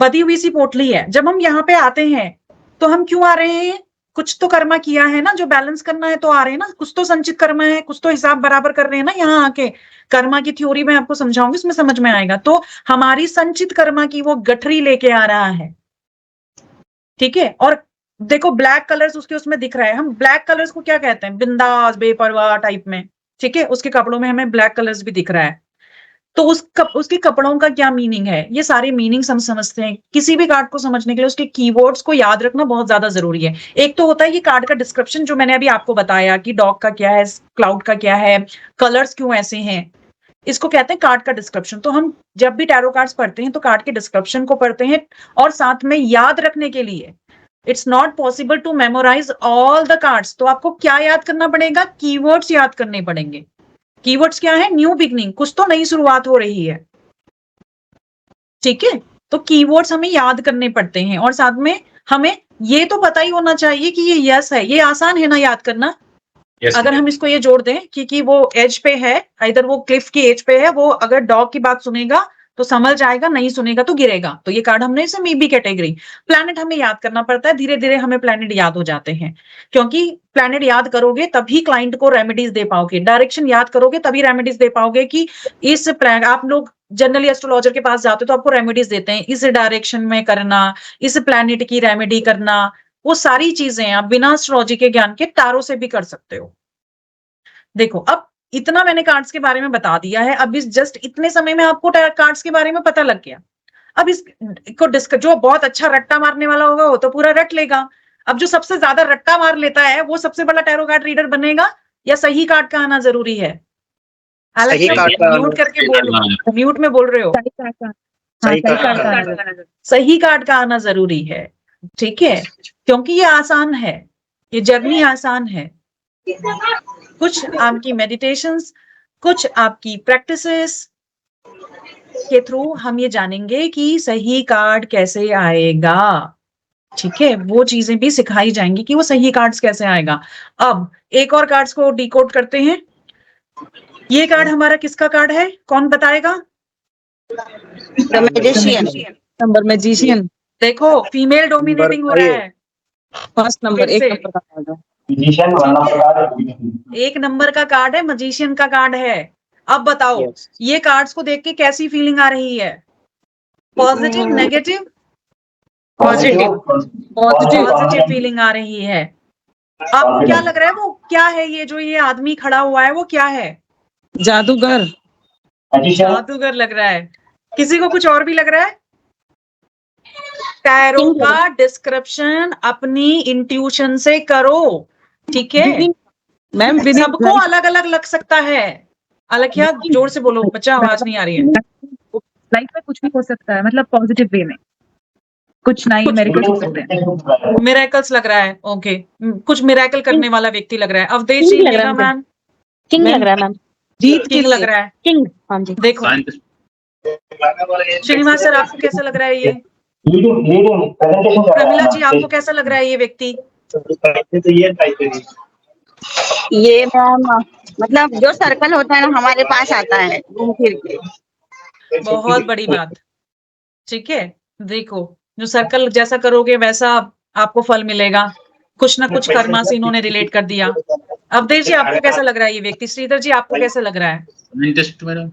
बधी हुई सी पोटली है। जब हम यहाँ पे आते हैं तो हम क्यों आ रहे हैं? कुछ तो कर्मा किया है ना, जो बैलेंस करना है तो आ रहे हैं ना, कुछ तो संचित कर्मा है, कुछ तो हिसाब बराबर कर रहे हैं ना। यहाँ आके कर्मा की थ्योरी में आपको समझाऊंगी, उसमें समझ में आएगा। तो हमारी संचित कर्मा की वो गठरी लेके आ रहा है, ठीक है। और देखो, ब्लैक कलर्स उसके उसमें दिख रहा है। हम ब्लैक कलर्स को क्या कहते हैं? बिंदास, बेपरवाह टाइप में, ठीक है। उसके कपड़ों में हमें ब्लैक कलर्स भी दिख रहा है। तो उसके कपड़ों का क्या मीनिंग है? ये सारे मीनिंग्स हम समझते हैं। किसी भी कार्ड को समझने के लिए उसके कीवर्ड्स को याद रखना बहुत ज्यादा जरूरी है। एक तो होता है ये कार्ड का डिस्क्रिप्शन, जो मैंने अभी आपको बताया कि डॉग का क्या है, क्लाउड का क्या है, कलर्स क्यों ऐसे हैं, इसको कहते हैं कार्ड का डिस्क्रिप्शन। तो हम जब भी टैरो कार्ड्स पढ़ते हैं तो कार्ड के डिस्क्रिप्शन को पढ़ते हैं, और साथ में याद रखने के लिए it's not possible to memorise all the cards. तो आपको क्या याद करना पड़ेगा? कीवर्ड्स याद करने पड़ेंगे। कीवर्ड्स क्या है? न्यू बिगनिंग, कुछ तो नई शुरुआत हो रही है, ठीक है। तो कीवर्ड्स हमें याद करने पड़ते हैं, और साथ में हमें ये तो पता ही होना चाहिए कि ये यस है। ये आसान है ना याद करना? Yes. अगर हम इसको ये जोड़ दें कि वो एज पे है, इधर वो क्लिफ की एज पे है, वो अगर डॉग की बात सुनेगा तो समझ जाएगा, नहीं सुनेगा तो गिरेगा। तो ये कार्ड हमने इसे मीबी कैटेगरी। प्लैनेट हमें याद करना पड़ता है, धीरे धीरे हमें प्लैनेट याद हो जाते हैं, क्योंकि प्लैनेट याद करोगे तभी क्लाइंट को रेमेडीज दे पाओगे, डायरेक्शन याद करोगे तभी रेमेडीज दे पाओगे। कि इस प्लान, आप लोग जनरली एस्ट्रोलॉजर के पास जाते हो तो आपको रेमेडीज देते हैं, इस डायरेक्शन में करना, इस प्लैनेट की रेमेडी करना, वो सारी चीजें आप बिना एस्ट्रोलॉजी के ज्ञान के तारों से भी कर सकते हो। देखो, अब इतना मैंने कार्ड्स के बारे में बता दिया है। अब इस जस्ट इतने समय में आपको कार्ड्स के बारे में पता लग गया। अब इसको जो बहुत अच्छा रट्टा मारने वाला होगा वो तो पूरा रट लेगा। अब जो सबसे ज्यादा रट्टा मार लेता है वो सबसे बड़ा टैरो कार्ड रीडर बनेगा, या सही कार्ड का आना जरूरी है? सही कार्ड का म्यूट करके बोलो, म्यूट में बोल रहे हो। सही कार्ड का सही कार्ड का आना जरूरी है, ठीक है, क्योंकि ये आसान है, ये जर्नी आसान है। कुछ आपकी मेडिटेशंस, कुछ आपकी प्रैक्टिसेस के थ्रू हम ये जानेंगे कि सही कार्ड कैसे आएगा, ठीक है। वो चीजें भी सिखाई जाएंगी कि वो सही कार्ड्स कैसे आएगा। अब एक और कार्ड्स को डिकोड करते हैं। ये कार्ड हमारा किसका कार्ड है? कौन बताएगा? Number magician. देखो, फीमेल डोमिनेटिंग हो रहा है। फर्स्ट नंबर, फिर एक से। नंबर का कार्ड है। एक नंबर का कार्ड है, मजिशियन का कार्ड है। अब बताओ, Yes. ये कार्ड्स को देख के कैसी फीलिंग आ रही है? Positive, negative? Positive, positive feeling आ रही है। आपको क्या लग रहा है? वो क्या है? ये जो ये आदमी खड़ा हुआ है वो क्या है? जादूगर। जादूगर लग रहा है। किसी को कुछ और भी लग रहा है? टैरो का डिस्क्रिप्शन अपनी इंट्यूशन से करो, ठीक है। मैम सबको अलग अलग लग सकता है। अलखिया, जोर से बोलो बच्चा, आवाज नहीं आ रही है। लाइफ में कुछ भी हो सकता है, मतलब पॉजिटिव वे में कुछ नई मेरिकल्स हो सकते हैं। मिरेकल्स लग रहा है, ओके। कुछ मिरेकल करने वाला व्यक्ति लग रहा है। अवधेश जी, किंग लग रहा है मैम, किंग लग रहा है मैम, जीत किंग लग रहा है। किंग। हाँ जी। देखो Scientist. श्रीनिवास सर, आपको कैसा लग रहा है ये? प्रमिला जी, आपको कैसा लग रहा है ये व्यक्ति? ये मैम मतलब जो सर्कल होता है ना हमारे पास आता है घूम फिर के। बहुत बड़ी बात, ठीक है। देखो, जो सर्कल जैसा करोगे वैसा आपको फल मिलेगा। कुछ ना कुछ कर्मा से इन्होंने रिलेट कर दिया। अवधेश जी, आपको कैसा लग रहा है ये व्यक्ति? श्रीधर जी, आपको कैसा लग रहा है? Scientist, madam.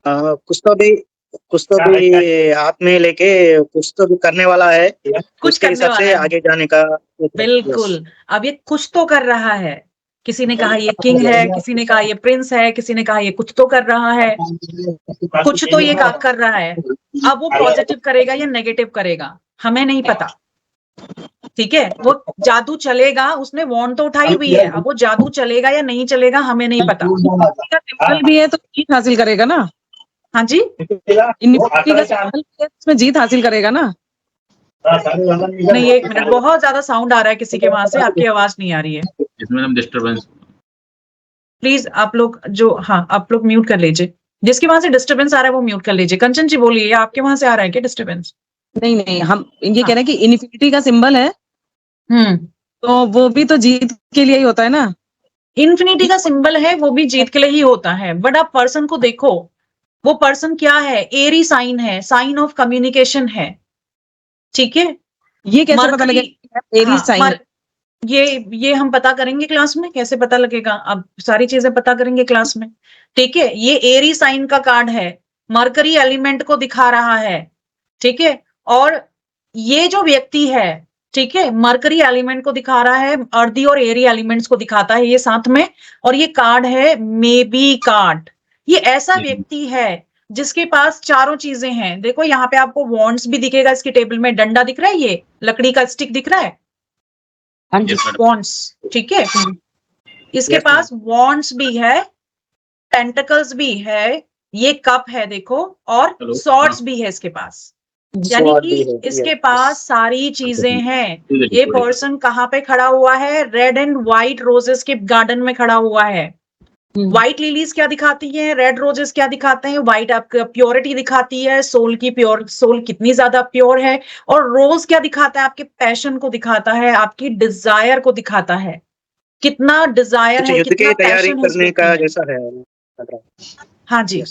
कुछ तो भी हाथ में लेके कुछ तो भी करने वाला है, कुछ उसके करने हिसाब से वाला है। आगे जाने का। बिल्कुल, अब ये कुछ तो कर रहा है, किसी ने कहा ये किंग है, किसी ने कहा ये प्रिंस है, किसी ने कहा ये कुछ तो कर रहा है, कुछ तो ये कर रहा है। अब वो पॉजिटिव करेगा या नेगेटिव करेगा हमें नहीं पता, ठीक है। वो जादू चलेगा, उसने वॉन्ड तो उठाई हुई है, अब वो जादू चलेगा या नहीं चलेगा हमें नहीं पता। सिंबल भी है तो जीत हासिल करेगा ना। हाँ जी, इन्फिनिटी का सिंबल भी है, उसमें जीत हासिल करेगा ना। नहीं 1 मिनट, बहुत ज्यादा साउंड आ रहा है किसी के वहां से, आपकी आवाज नहीं आ रही है। इसमें हम डिस्टरबेंस। प्लीज आप लोग आप लोग म्यूट कर लीजिए, जिसके वहां से डिस्टरबेंस आ रहा है वो म्यूट कर लीजिए। कंचन जी बोलिए, आपके वहां से आ रहा है क्या डिस्टरबेंस? नहीं, हम ये कह रहे हैं कि इन्फिनिटी का सिंबल है तो वो भी तो जीत के लिए ही होता है ना। इन्फिनिटी का सिंबल है, वो भी जीत के लिए ही होता है। बट आप पर्सन को देखो, वो पर्सन क्या है, एरी साइन है, साइन ऑफ कम्युनिकेशन है, ठीक है। ये कैसे पता लगेगा एरी साइन? ये हम पता करेंगे क्लास में, कैसे पता लगेगा, अब सारी चीजें पता करेंगे क्लास में, ठीक है। ये एरी साइन का कार्ड है, मरकरी एलिमेंट को दिखा रहा है, ठीक है। और ये जो व्यक्ति है, ठीक है, मरकरी एलिमेंट को दिखा रहा है, अर्दी और एरी एलिमेंट्स को दिखाता है ये साथ में। और ये कार्ड है मे बी कार्ड। ये ऐसा व्यक्ति है जिसके पास चारों चीजें हैं। देखो यहाँ पे आपको वॉन्ड्स भी दिखेगा, इसके टेबल में डंडा दिख रहा है, ये लकड़ी का स्टिक दिख रहा है, वॉन्ड्स, ठीक है। इसके पास वॉन्ड्स भी है, पेंटिकल्स भी है, ये कप है देखो, और सॉर्ड्स भी है इसके पास। यानी कि इसके पास सारी चीजें हैं। ये पर्सन कहाँ पे खड़ा हुआ है? रेड एंड व्हाइट रोजेस के गार्डन में खड़ा हुआ है। व्हाइट लिलीज क्या दिखाती हैं, रेड रोजेस क्या दिखाते हैं? व्हाइट आपका प्योरिटी दिखाती है, सोल की सोल कितनी ज्यादा प्योर है। और रोज क्या दिखाता है? आपके पैशन को दिखाता है, आपकी डिजायर को दिखाता है, कितना डिजायर है, कितना पैशन करने का जैसा है। हाँ जी,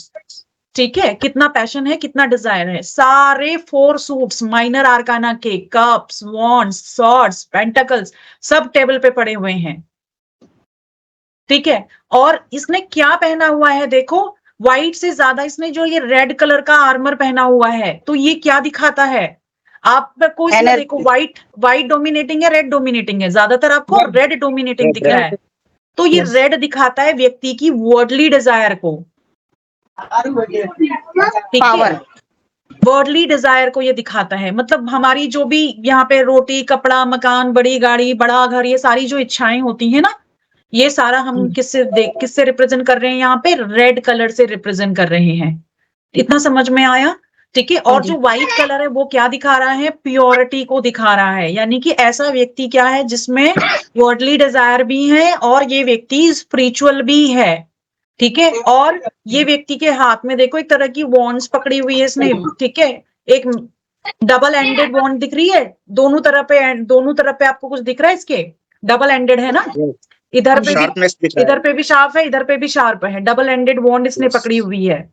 ठीक है, कितना पैशन है, कितना डिजायर है। सारे 4 सूट्स माइनर आर्काना के, कप्स, वॉन्ड्स, सॉर्ड्स, पेंटिकल्स सब टेबल पे पड़े हुए हैं, ठीक है। और इसने क्या पहना हुआ है देखो, व्हाइट से ज्यादा इसने जो ये रेड कलर का आर्मर पहना हुआ है, तो ये क्या दिखाता है आपको? इसमें देखो व्हाइट डोमिनेटिंग है, रेड डोमिनेटिंग है, ज्यादातर आपको रेड डोमिनेटिंग दिख रहा है। तो ये रेड दिखाता है व्यक्ति की वर्डली डिजायर को, पावर, वर्डली डिजायर को ये दिखाता है। मतलब हमारी जो भी यहाँ पे रोटी, कपड़ा, मकान, बड़ी गाड़ी, बड़ा घर, ये सारी जो इच्छाएं होती है ना, ये सारा हम किससे रिप्रेजेंट कर रहे हैं? यहाँ पे रेड कलर से रिप्रेजेंट कर रहे हैं। इतना समझ में आया? ठीक है। और जो व्हाइट कलर है वो क्या दिखा रहा है? प्योरिटी को दिखा रहा है। यानी कि ऐसा व्यक्ति क्या है जिसमें वर्डली डिजायर भी है और ये व्यक्ति स्पिरिचुअल भी है, ठीक है। और ये व्यक्ति के हाथ में देखो एक तरह की वॉन्ड्स पकड़ी हुई है इसने, ठीक है। एक डबल एंडेड वॉन्ड दिख रही है, दोनों तरफ पे आपको कुछ दिख रहा है इसके? डबल एंडेड है ना, इधर पे भी शार्प है, इधर पे भी शार्प है। डबल एंडेड वॉन्ड इसने पकड़ी हुई है।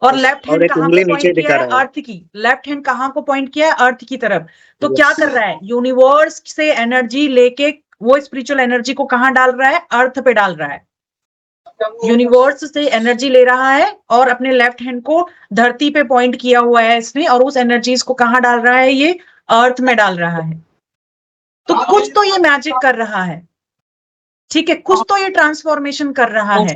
और लेफ्ट हैंड कहाँ को पॉइंट किया है? अर्थ की। लेफ्ट हैंड कहाँ को पॉइंट किया है? अर्थ की तरफ। तो क्या कर रहा है? यूनिवर्स से एनर्जी लेके वो स्पिरिचुअल एनर्जी को कहाँ डाल रहा है? अर्थ पे डाल रहा है। यूनिवर्स से एनर्जी ले रहा है और अपने लेफ्ट हैंड को धरती पे पॉइंट किया हुआ है इसने, और उस एनर्जीज को कहाँ डाल रहा है? ये अर्थ में डाल रहा है। तो कुछ तो ये मैजिक कर रहा है, ठीक है, कुछ तो ये ट्रांसफॉर्मेशन कर रहा है,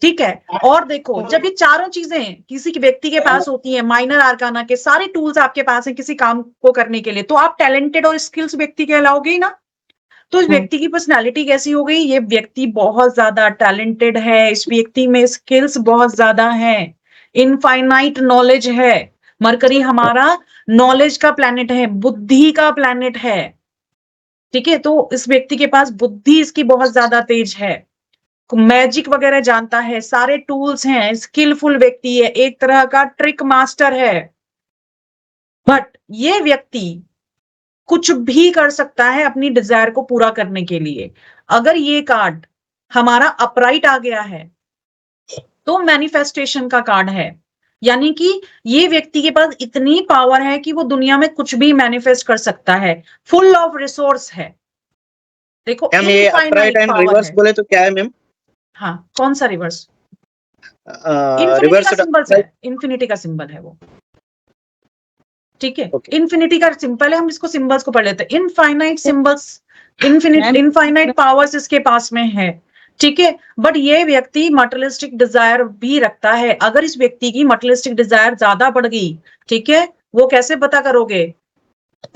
ठीक है। और देखो जब ये चारों चीजें किसी व्यक्ति के पास होती हैं, माइनर आर्काना के सारे टूल्स आपके पास हैं किसी काम को करने के लिए, तो आप टैलेंटेड और स्किल्स व्यक्ति कहलाओगे ही ना। तो इस व्यक्ति की पर्सनालिटी कैसी हो गई? ये व्यक्ति बहुत ज्यादा टैलेंटेड है, इस व्यक्ति में स्किल्स बहुत ज्यादा है, इनफाइनाइट नॉलेज है। मरकरी हमारा नॉलेज का प्लैनेट है, बुद्धि का प्लैनेट है, ठीक है। तो इस व्यक्ति के पास बुद्धि इसकी बहुत ज्यादा तेज है, मैजिक वगैरह जानता है, सारे टूल्स हैं, स्किलफुल व्यक्ति है, एक तरह का ट्रिक मास्टर है। बट ये व्यक्ति कुछ भी कर सकता है अपनी डिजायर को पूरा करने के लिए। अगर ये कार्ड हमारा अपराइट आ गया है तो मैनिफेस्टेशन का कार्ड है, यानी कि ये व्यक्ति के पास इतनी पावर है कि वो दुनिया में कुछ भी मैनिफेस्ट कर सकता है, फुल ऑफ रिसोर्स है। देखो ये अपराइट एंड रिवर्स बोले तो क्या है मैम? हाँ, कौन सा रिवर्स? इन्फिनिटी का सिंबल है, इन्फिनिटी का सिंबल है वो, ठीक है। इन्फिनिटी का सिंबल है, हम इसको सिंबल्स को पढ़ लेते हैं। इनफाइनाइट सिंबल्स इनफाइनाइट पावर्स इसके पास में है, ठीक है। बट ये व्यक्ति मटेरियलिस्टिक डिजायर भी रखता है। अगर इस व्यक्ति की मटेरियलिस्टिक डिजायर ज्यादा बढ़ गई, ठीक है, वो कैसे पता करोगे?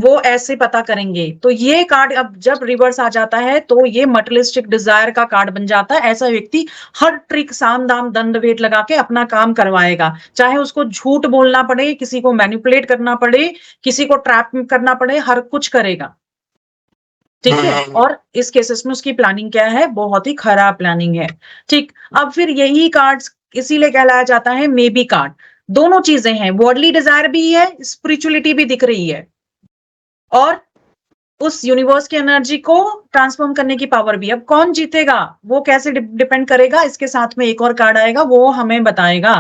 वो ऐसे पता करेंगे। तो ये कार्ड अब जब रिवर्स आ जाता है तो ये मटेरियलिस्टिक डिजायर का कार्ड बन जाता है। ऐसा व्यक्ति हर ट्रिक, साम दाम दंड भेद लगा के अपना काम करवाएगा, चाहे उसको झूठ बोलना पड़े, किसी को मैनिपुलेट करना पड़े, किसी को ट्रैप करना पड़े, हर कुछ करेगा, ठीक है। और इस केसेस में उसकी प्लानिंग क्या है? बहुत ही खराब प्लानिंग है, ठीक। अब फिर यही कार्ड्स इसीलिए कहलाया जाता है मे बी कार्ड। दोनों चीजें हैं, वर्ल्डली डिजायर भी है, स्पिरिचुअलिटी भी दिख रही है, और उस यूनिवर्स की एनर्जी को ट्रांसफॉर्म करने की पावर भी। अब कौन जीतेगा, वो कैसे डिपेंड करेगा? इसके साथ में एक और कार्ड आएगा, वो हमें बताएगा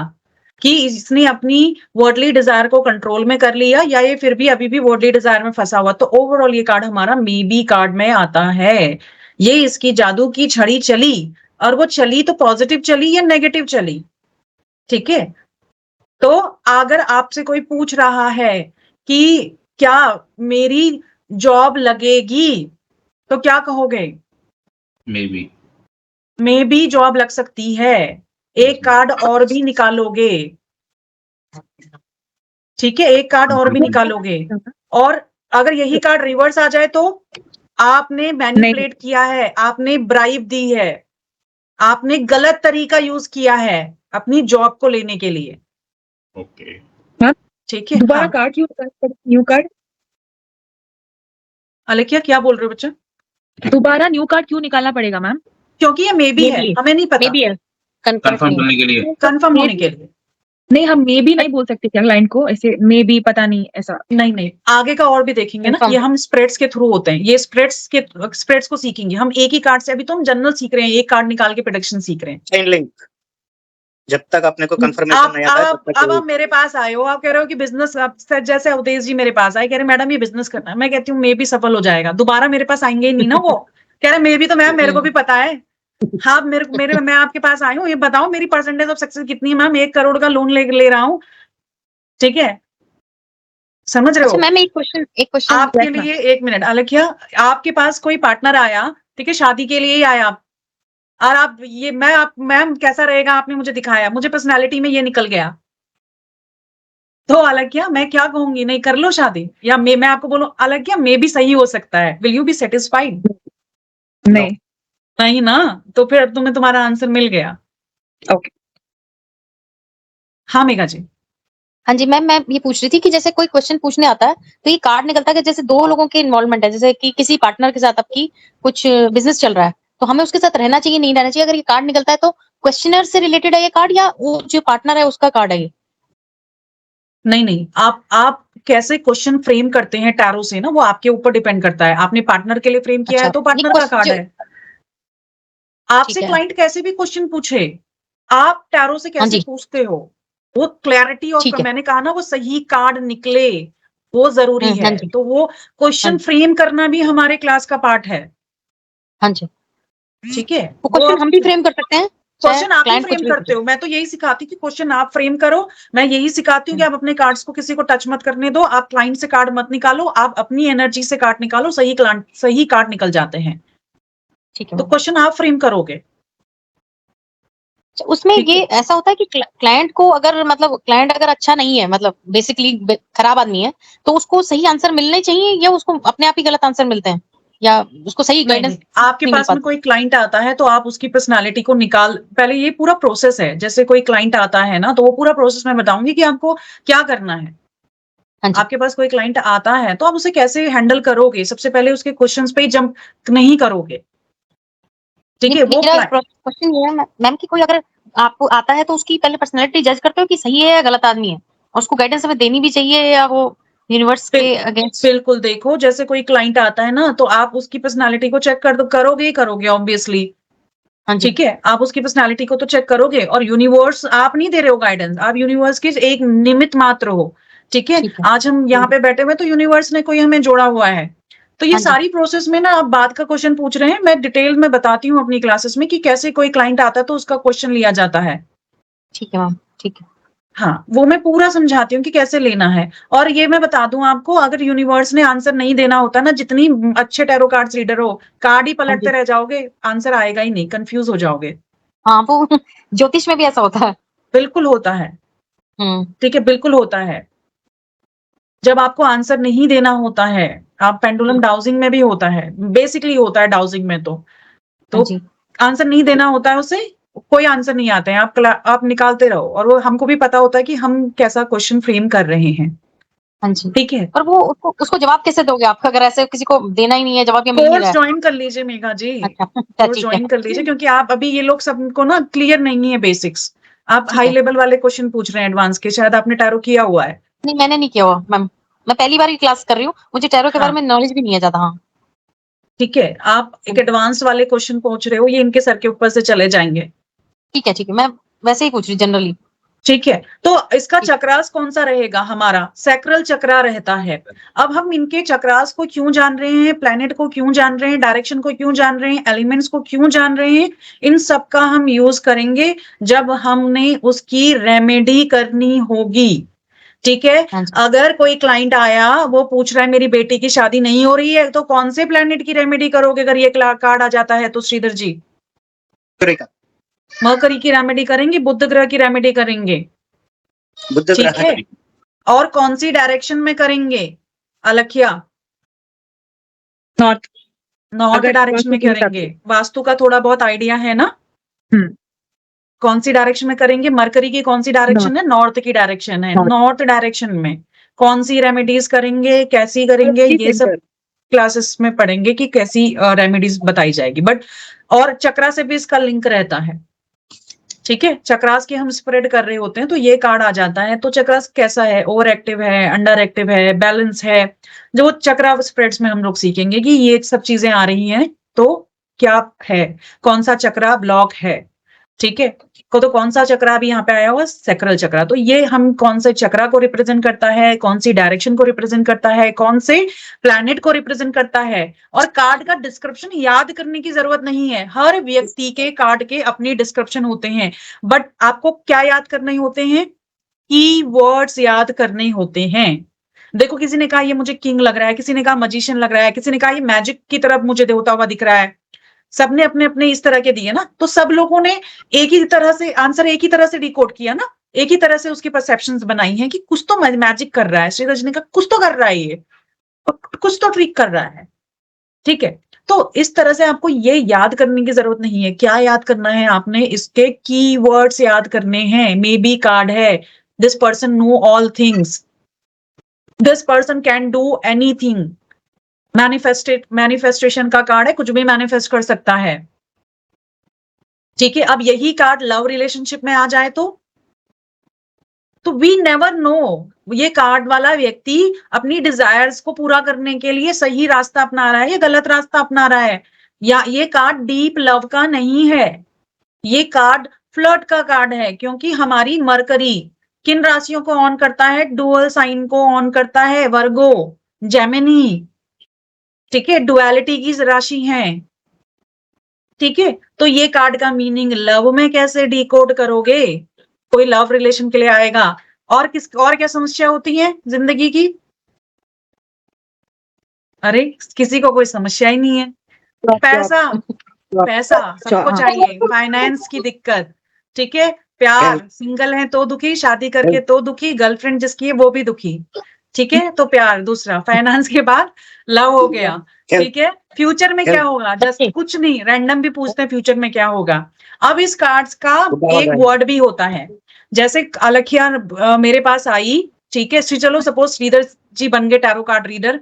कि इसने अपनी वर्ल्डली डिजायर को कंट्रोल में कर लिया या ये फिर भी अभी भी वर्ल्डली डिजायर में फंसा हुआ। तो ओवरऑल ये कार्ड हमारा मे बी कार्ड में आता है। ये इसकी जादू की छड़ी चली, और वो चली तो पॉजिटिव चली या नेगेटिव चली, ठीक है। तो अगर आपसे कोई पूछ रहा है कि क्या मेरी जॉब लगेगी, तो क्या कहोगे? मे बी जॉब लग सकती है। एक कार्ड और भी निकालोगे, ठीक है, एक कार्ड और भी निकालोगे। और अगर यही कार्ड रिवर्स आ जाए तो आपने मैनिपुलेट किया है, आपने ब्राइब दी है, आपने गलत तरीका यूज किया है अपनी जॉब को लेने के लिए, ओके, ठीक है। दोबारा हाँ। कार्ड क्यों, न्यू कार्ड अलेकिया क्या बोल रहे हो बच्चा? दोबारा न्यू कार्ड क्यों निकालना पड़ेगा मैम? क्योंकि ये मे बी है, हमें नहीं पता, Maybe है, कंफर्म confirm करने के लिए। कंफर्म होने के लिए। नहीं, हम मे बी नहीं बोल सकते क्या क्लाइंट को ऐसे मे बी, पता नहीं ऐसा? नहीं नहीं, आगे का और भी देखेंगे ना, Confirm। ये हम स्प्रेड्स के थ्रू होते हैं, ये स्प्रेड्स को सीखेंगे हम। एक ही कार्ड से अभी तो हम जनरल सीख रहे हैं, एक कार्ड निकाल के प्रेडिक्शन सीख रहे हैं। चेन लिंक, जब तक अपने को कंफर्मेशन नहीं आता है तब अब तक आप मेरे पास आए हो, आप कह रहे हो कि बिजनेस, जैसे अवधेश जी मेरे पास आए, कह रहे मैडम ये बिजनेस करना है, मैं कहती हूँ मे भी सफल हो जाएगा। दोबारा मेरे पास आएंगे ही नहीं ना वो, कह रहे मे भी तो मैम मेरे को भी पता है। हाँ, मैं आपके पास आई हूँ, ये बताओ मेरी परसेंटेज ऑफ सक्सेस कितनी है मैम? 1 करोड़ का लोन ले रहा हूँ, ठीक है, समझ रहे हो? अच्छा मैम, एक क्वेश्चन आपके लिए 1 मिनट अलेख्या, आपके पास कोई पार्टनर आया, ठीक है, शादी के लिए ही आया आप, और आप ये मैम कैसा रहेगा आपने मुझे दिखाया, मुझे पर्सनालिटी में ये निकल गया, तो अलेख्या मैं क्या कहूंगी? नहीं कर लो शादी, या मैं आपको बोलूं अलेख्या मे भी सही हो सकता है, विल यू बी सेटिस्फाइड? नहीं। नहीं ना, तो फिर तुम्हें तुम्हारा आंसर मिल गया। ओके। हाँ मेघा जी। हाँ जी मैम, मैं ये पूछ रही थी कि जैसे कोई क्वेश्चन पूछने आता है तो ये कार्ड निकलता है कि जैसे 2 लोगों के इन्वॉल्वमेंट है, जैसे कि किसी पार्टनर के साथ आपकी कुछ बिजनेस चल रहा है, तो हमें उसके साथ रहना चाहिए, नहीं रहना चाहिए? अगर ये कार्ड निकलता है तो क्वेश्चनर से रिलेटेड है ये कार्ड, या वो जो पार्टनर है उसका कार्ड है ये? नहीं, आप कैसे क्वेश्चन फ्रेम करते हैं टैरो से ना, वो आपके ऊपर डिपेंड करता है। आपने पार्टनर के लिए फ्रेम किया है तो पार्टनर का कार्ड है। आपसे क्लाइंट कैसे भी क्वेश्चन पूछे, आप टैरो से कैसे पूछते हो, वो क्लैरिटी और मैंने कहा ना वो सही कार्ड निकले वो जरूरी है। तो वो क्वेश्चन फ्रेम करना भी हमारे क्लास का पार्ट है। हाँ जी, ठीक है, वो क्वेश्चन हम भी फ्रेम कर सकते हैं? क्वेश्चन आप ही फ्रेम करते हो, मैं तो यही सिखाती कि क्वेश्चन आप फ्रेम करो। मैं यही सिखाती हूँ कि आप अपने कार्ड्स को किसी को टच मत करने दो, आप क्लाइंट से कार्ड मत निकालो, आप अपनी एनर्जी से कार्ड निकालो, सही कार्ड निकल जाते हैं। ठीक है, तो क्वेश्चन आप फ्रेम करोगे। उसमें ये ऐसा होता है कि क्लाइंट को अगर मतलब क्लाइंट अगर अच्छा नहीं है, मतलब बेसिकली खराब आदमी है, तो उसको सही आंसर मिलने चाहिए या उसको अपने आप ही गलत आंसर मिलते हैं, या उसको सही गाइडेंस? आपके पास में कोई क्लाइंट आता है तो आप उसकी पर्सनालिटी को पहले ये पूरा प्रोसेस है। जैसे कोई क्लाइंट आता है ना, तो वो पूरा प्रोसेस मैं बताऊंगी कि आपको क्या करना है। आपके पास कोई क्लाइंट आता है तो आप उसे कैसे हैंडल करोगे, सबसे पहले उसके क्वेश्चंस पे ही जंप नहीं करोगे, ठीक है। वो क्वेश्चन ये है मैम कि कोई अगर आपको आता है तो उसकी पहले पर्सनालिटी जज करते हो कि सही है या गलत आदमी है, और उसको गाइडेंस हमें देनी भी चाहिए, या वो यूनिवर्स के अगेंस्ट? बिल्कुल, देखो जैसे कोई क्लाइंट आता है ना, तो आप उसकी पर्सनालिटी को चेक करोगे ऑब्वियसली, ठीक है। आप उसकी पर्सनालिटी को तो चेक करोगे, और यूनिवर्स आप नहीं दे रहे हो गाइडेंस, आप यूनिवर्स के एक निमित्त मात्र हो, ठीक है। आज हम यहाँ पे बैठे हुए तो यूनिवर्स ने कोई हमें जोड़ा हुआ है। तो ये सारी प्रोसेस में ना, आप बात का क्वेश्चन पूछ रहे हैं, मैं डिटेल में बताती हूँ अपनी क्लासेस में कि कैसे कोई क्लाइंट आता है तो उसका क्वेश्चन लिया जाता है। ठीक है मैम, ठीक है। हाँ, वो मैं पूरा समझाती हूँ कि कैसे लेना है। और ये मैं बता दूं आपको, अगर यूनिवर्स ने आंसर नहीं देना होता ना, जितनी अच्छे टैरो कार्ड्स रीडर हो, कार्ड ही पलटते रह जाओगे, आंसर आएगा ही नहीं, कंफ्यूज हो जाओगे। हाँ, वो ज्योतिष में भी ऐसा होता है। बिल्कुल होता है, ठीक है, बिल्कुल होता है। जब आपको आंसर नहीं देना होता है, आप पेंडुलम डाउजिंग में भी होता है, बेसिकली होता है डाउजिंग में, तो जी। आंसर नहीं देना होता है, उसे कोई आंसर नहीं आते हैं, आप निकालते रहो, और वो हमको भी पता होता है कि हम कैसा क्वेश्चन फ्रेम कर रहे हैं। हाँ जी। ठीक है, और वो उसको जवाब कैसे दोगे आप, अगर ऐसे किसी को देना ही नहीं है जवाब, या मिल नहीं कोर्स रहा है? ज्वाइन कर लीजिए मेघा जी, अच्छा, कोर्स ठीक है। ज्वाइन कर लीजिए, क्योंकि आप अभी ये लोग सबको ना क्लियर नहीं है बेसिक्स। आप ठीक हाई है। लेवल वाले क्वेश्चन पूछ रहे हैं एडवांस के, शायद आपने टैरो किया हुआ है। नहीं, मैंने नहीं किया हुआ मैम, मैं पहली बार ही क्लास कर रही हूँ, मुझे टैरो के बारे में नॉलेज भी नहीं है ज्यादा। हाँ, ठीक है, आप एक एडवांस वाले क्वेश्चन पूछ रहे हो, ये इनके सर के ऊपर से चले जाएंगे। ठीक है, मैं वैसे ही पूछ रही जनरली। ठीक है, तो इसका चक्रास कौन सा रहेगा, हमारा सैक्रल चक्रा रहता है। अब हम इनके चक्रास को क्यों जान रहे हैं, प्लैनेट को क्यों जान रहे हैं, डायरेक्शन को क्यों जान रहे हैं, एलिमेंट्स को क्यों जान रहे हैं, इन सब का हम यूज करेंगे जब हमने उसकी रेमेडी करनी होगी। ठीक है, अगर कोई क्लाइंट आया, वो पूछ रहा है मेरी बेटी की शादी नहीं हो रही है, तो कौन से प्लैनेट की रेमेडी करोगे अगर ये कार्ड आ जाता है तो श्रीधर जी? मरकरी की रेमेडी करेंगे, बुध ग्रह की रेमेडी करेंगे। ठीक है, और कौन सी डायरेक्शन में करेंगे अलखिया? नॉर्थ डायरेक्शन में करेंगे। वास्तु का थोड़ा बहुत आइडिया है ना? कौन सी डायरेक्शन में करेंगे? मरकरी की कौन सी डायरेक्शन है? नॉर्थ की डायरेक्शन है। नॉर्थ डायरेक्शन में कौन सी रेमेडीज करेंगे, कैसी करेंगे, ये सब क्लासेस में पढ़ेंगे कि कैसी रेमेडीज बताई जाएगी। बट और चक्रा से भी इसका लिंक रहता है। ठीक है, चक्रास की हम स्प्रेड कर रहे होते हैं तो ये कार्ड आ जाता है। तो चक्रास कैसा है, ओवर एक्टिव है, अंडर एक्टिव है, बैलेंस है, जो चक्रा स्प्रेड्स में हम लोग सीखेंगे कि ये सब चीजें आ रही हैं तो क्या है, कौन सा चक्रा ब्लॉक है। ठीक है, तो कौन सा चक्रा भी यहाँ पे आया हुआ, सैक्रल चक्रा। तो ये हम कौन से चक्रा को रिप्रेजेंट करता है, कौन सी डायरेक्शन को रिप्रेजेंट करता है, कौन से प्लैनेट को रिप्रेजेंट करता है। और कार्ड का डिस्क्रिप्शन याद करने की जरूरत नहीं है, हर व्यक्ति के कार्ड के अपनी डिस्क्रिप्शन होते हैं। बट आपको क्या याद करने होते हैं, की वर्ड्स याद करने होते हैं। देखो, किसी ने कहा ये मुझे किंग लग रहा है, किसी ने कहा मजिशियन लग रहा है, किसी ने कहा ये मैजिक की तरफ मुझे होता हुआ दिख रहा है। सबने अपने अपने इस तरह के दिए ना, तो सब लोगों ने एक ही तरह से आंसर, एक ही तरह से डिकोड किया ना, एक ही तरह से उसकी परसेप्शंस बनाई हैं कि कुछ तो मैजिक कर रहा है, श्रीधर जी ने कहा कुछ तो कर रहा है, ये कुछ तो ट्रिक कर रहा है। ठीक है, तो इस तरह से आपको ये याद करने की जरूरत नहीं है। क्या याद करना है आपने, इसके कीवर्ड्स याद करने हैं। मे बी कार्ड है, this person know all things, this person can do anything. Manifestation का कार्ड है, कुछ भी मैनिफेस्ट कर सकता है। ठीक है, अब यही कार्ड लव रिलेशनशिप में आ जाए तो वी नेवर नो, ये कार्ड वाला व्यक्ति अपनी डिजायर्स को पूरा करने के लिए सही रास्ता अपना रहा है या गलत रास्ता अपना रहा है। या ये कार्ड डीप लव का नहीं है, ये कार्ड फ्लर्ट का कार्ड है, क्योंकि हमारी मरकरी किन राशियों को ऑन करता है, डुअल साइन को ऑन करता है, वर्गो, जेमिनी। ठीक है, डुअलिटी की राशि है। ठीक है, तो ये कार्ड का मीनिंग लव में कैसे डिकोड करोगे, कोई लव रिलेशन के लिए आएगा। और क्या समस्या होती है जिंदगी की? अरे किसी को कोई समस्या ही नहीं है। पैसा सबको चाहिए, फाइनेंस की दिक्कत। ठीक है, प्यार, सिंगल है तो दुखी, शादी करके तो दुखी, गर्लफ्रेंड जिसकी है वो भी दुखी। ठीक है, तो प्यार दूसरा, फाइनेंस के बाद लव हो गया। ठीक है, फ्यूचर में क्या होगा, जस्ट कुछ नहीं, रैंडम भी पूछते हैं फ्यूचर में क्या होगा। अब इस कार्ड्स का एक वर्ड भी होता है, जैसे अलखिया मेरे पास आई, ठीक है, चलो सपोज श्रीधर जी बन गए टैरो कार्ड रीडर,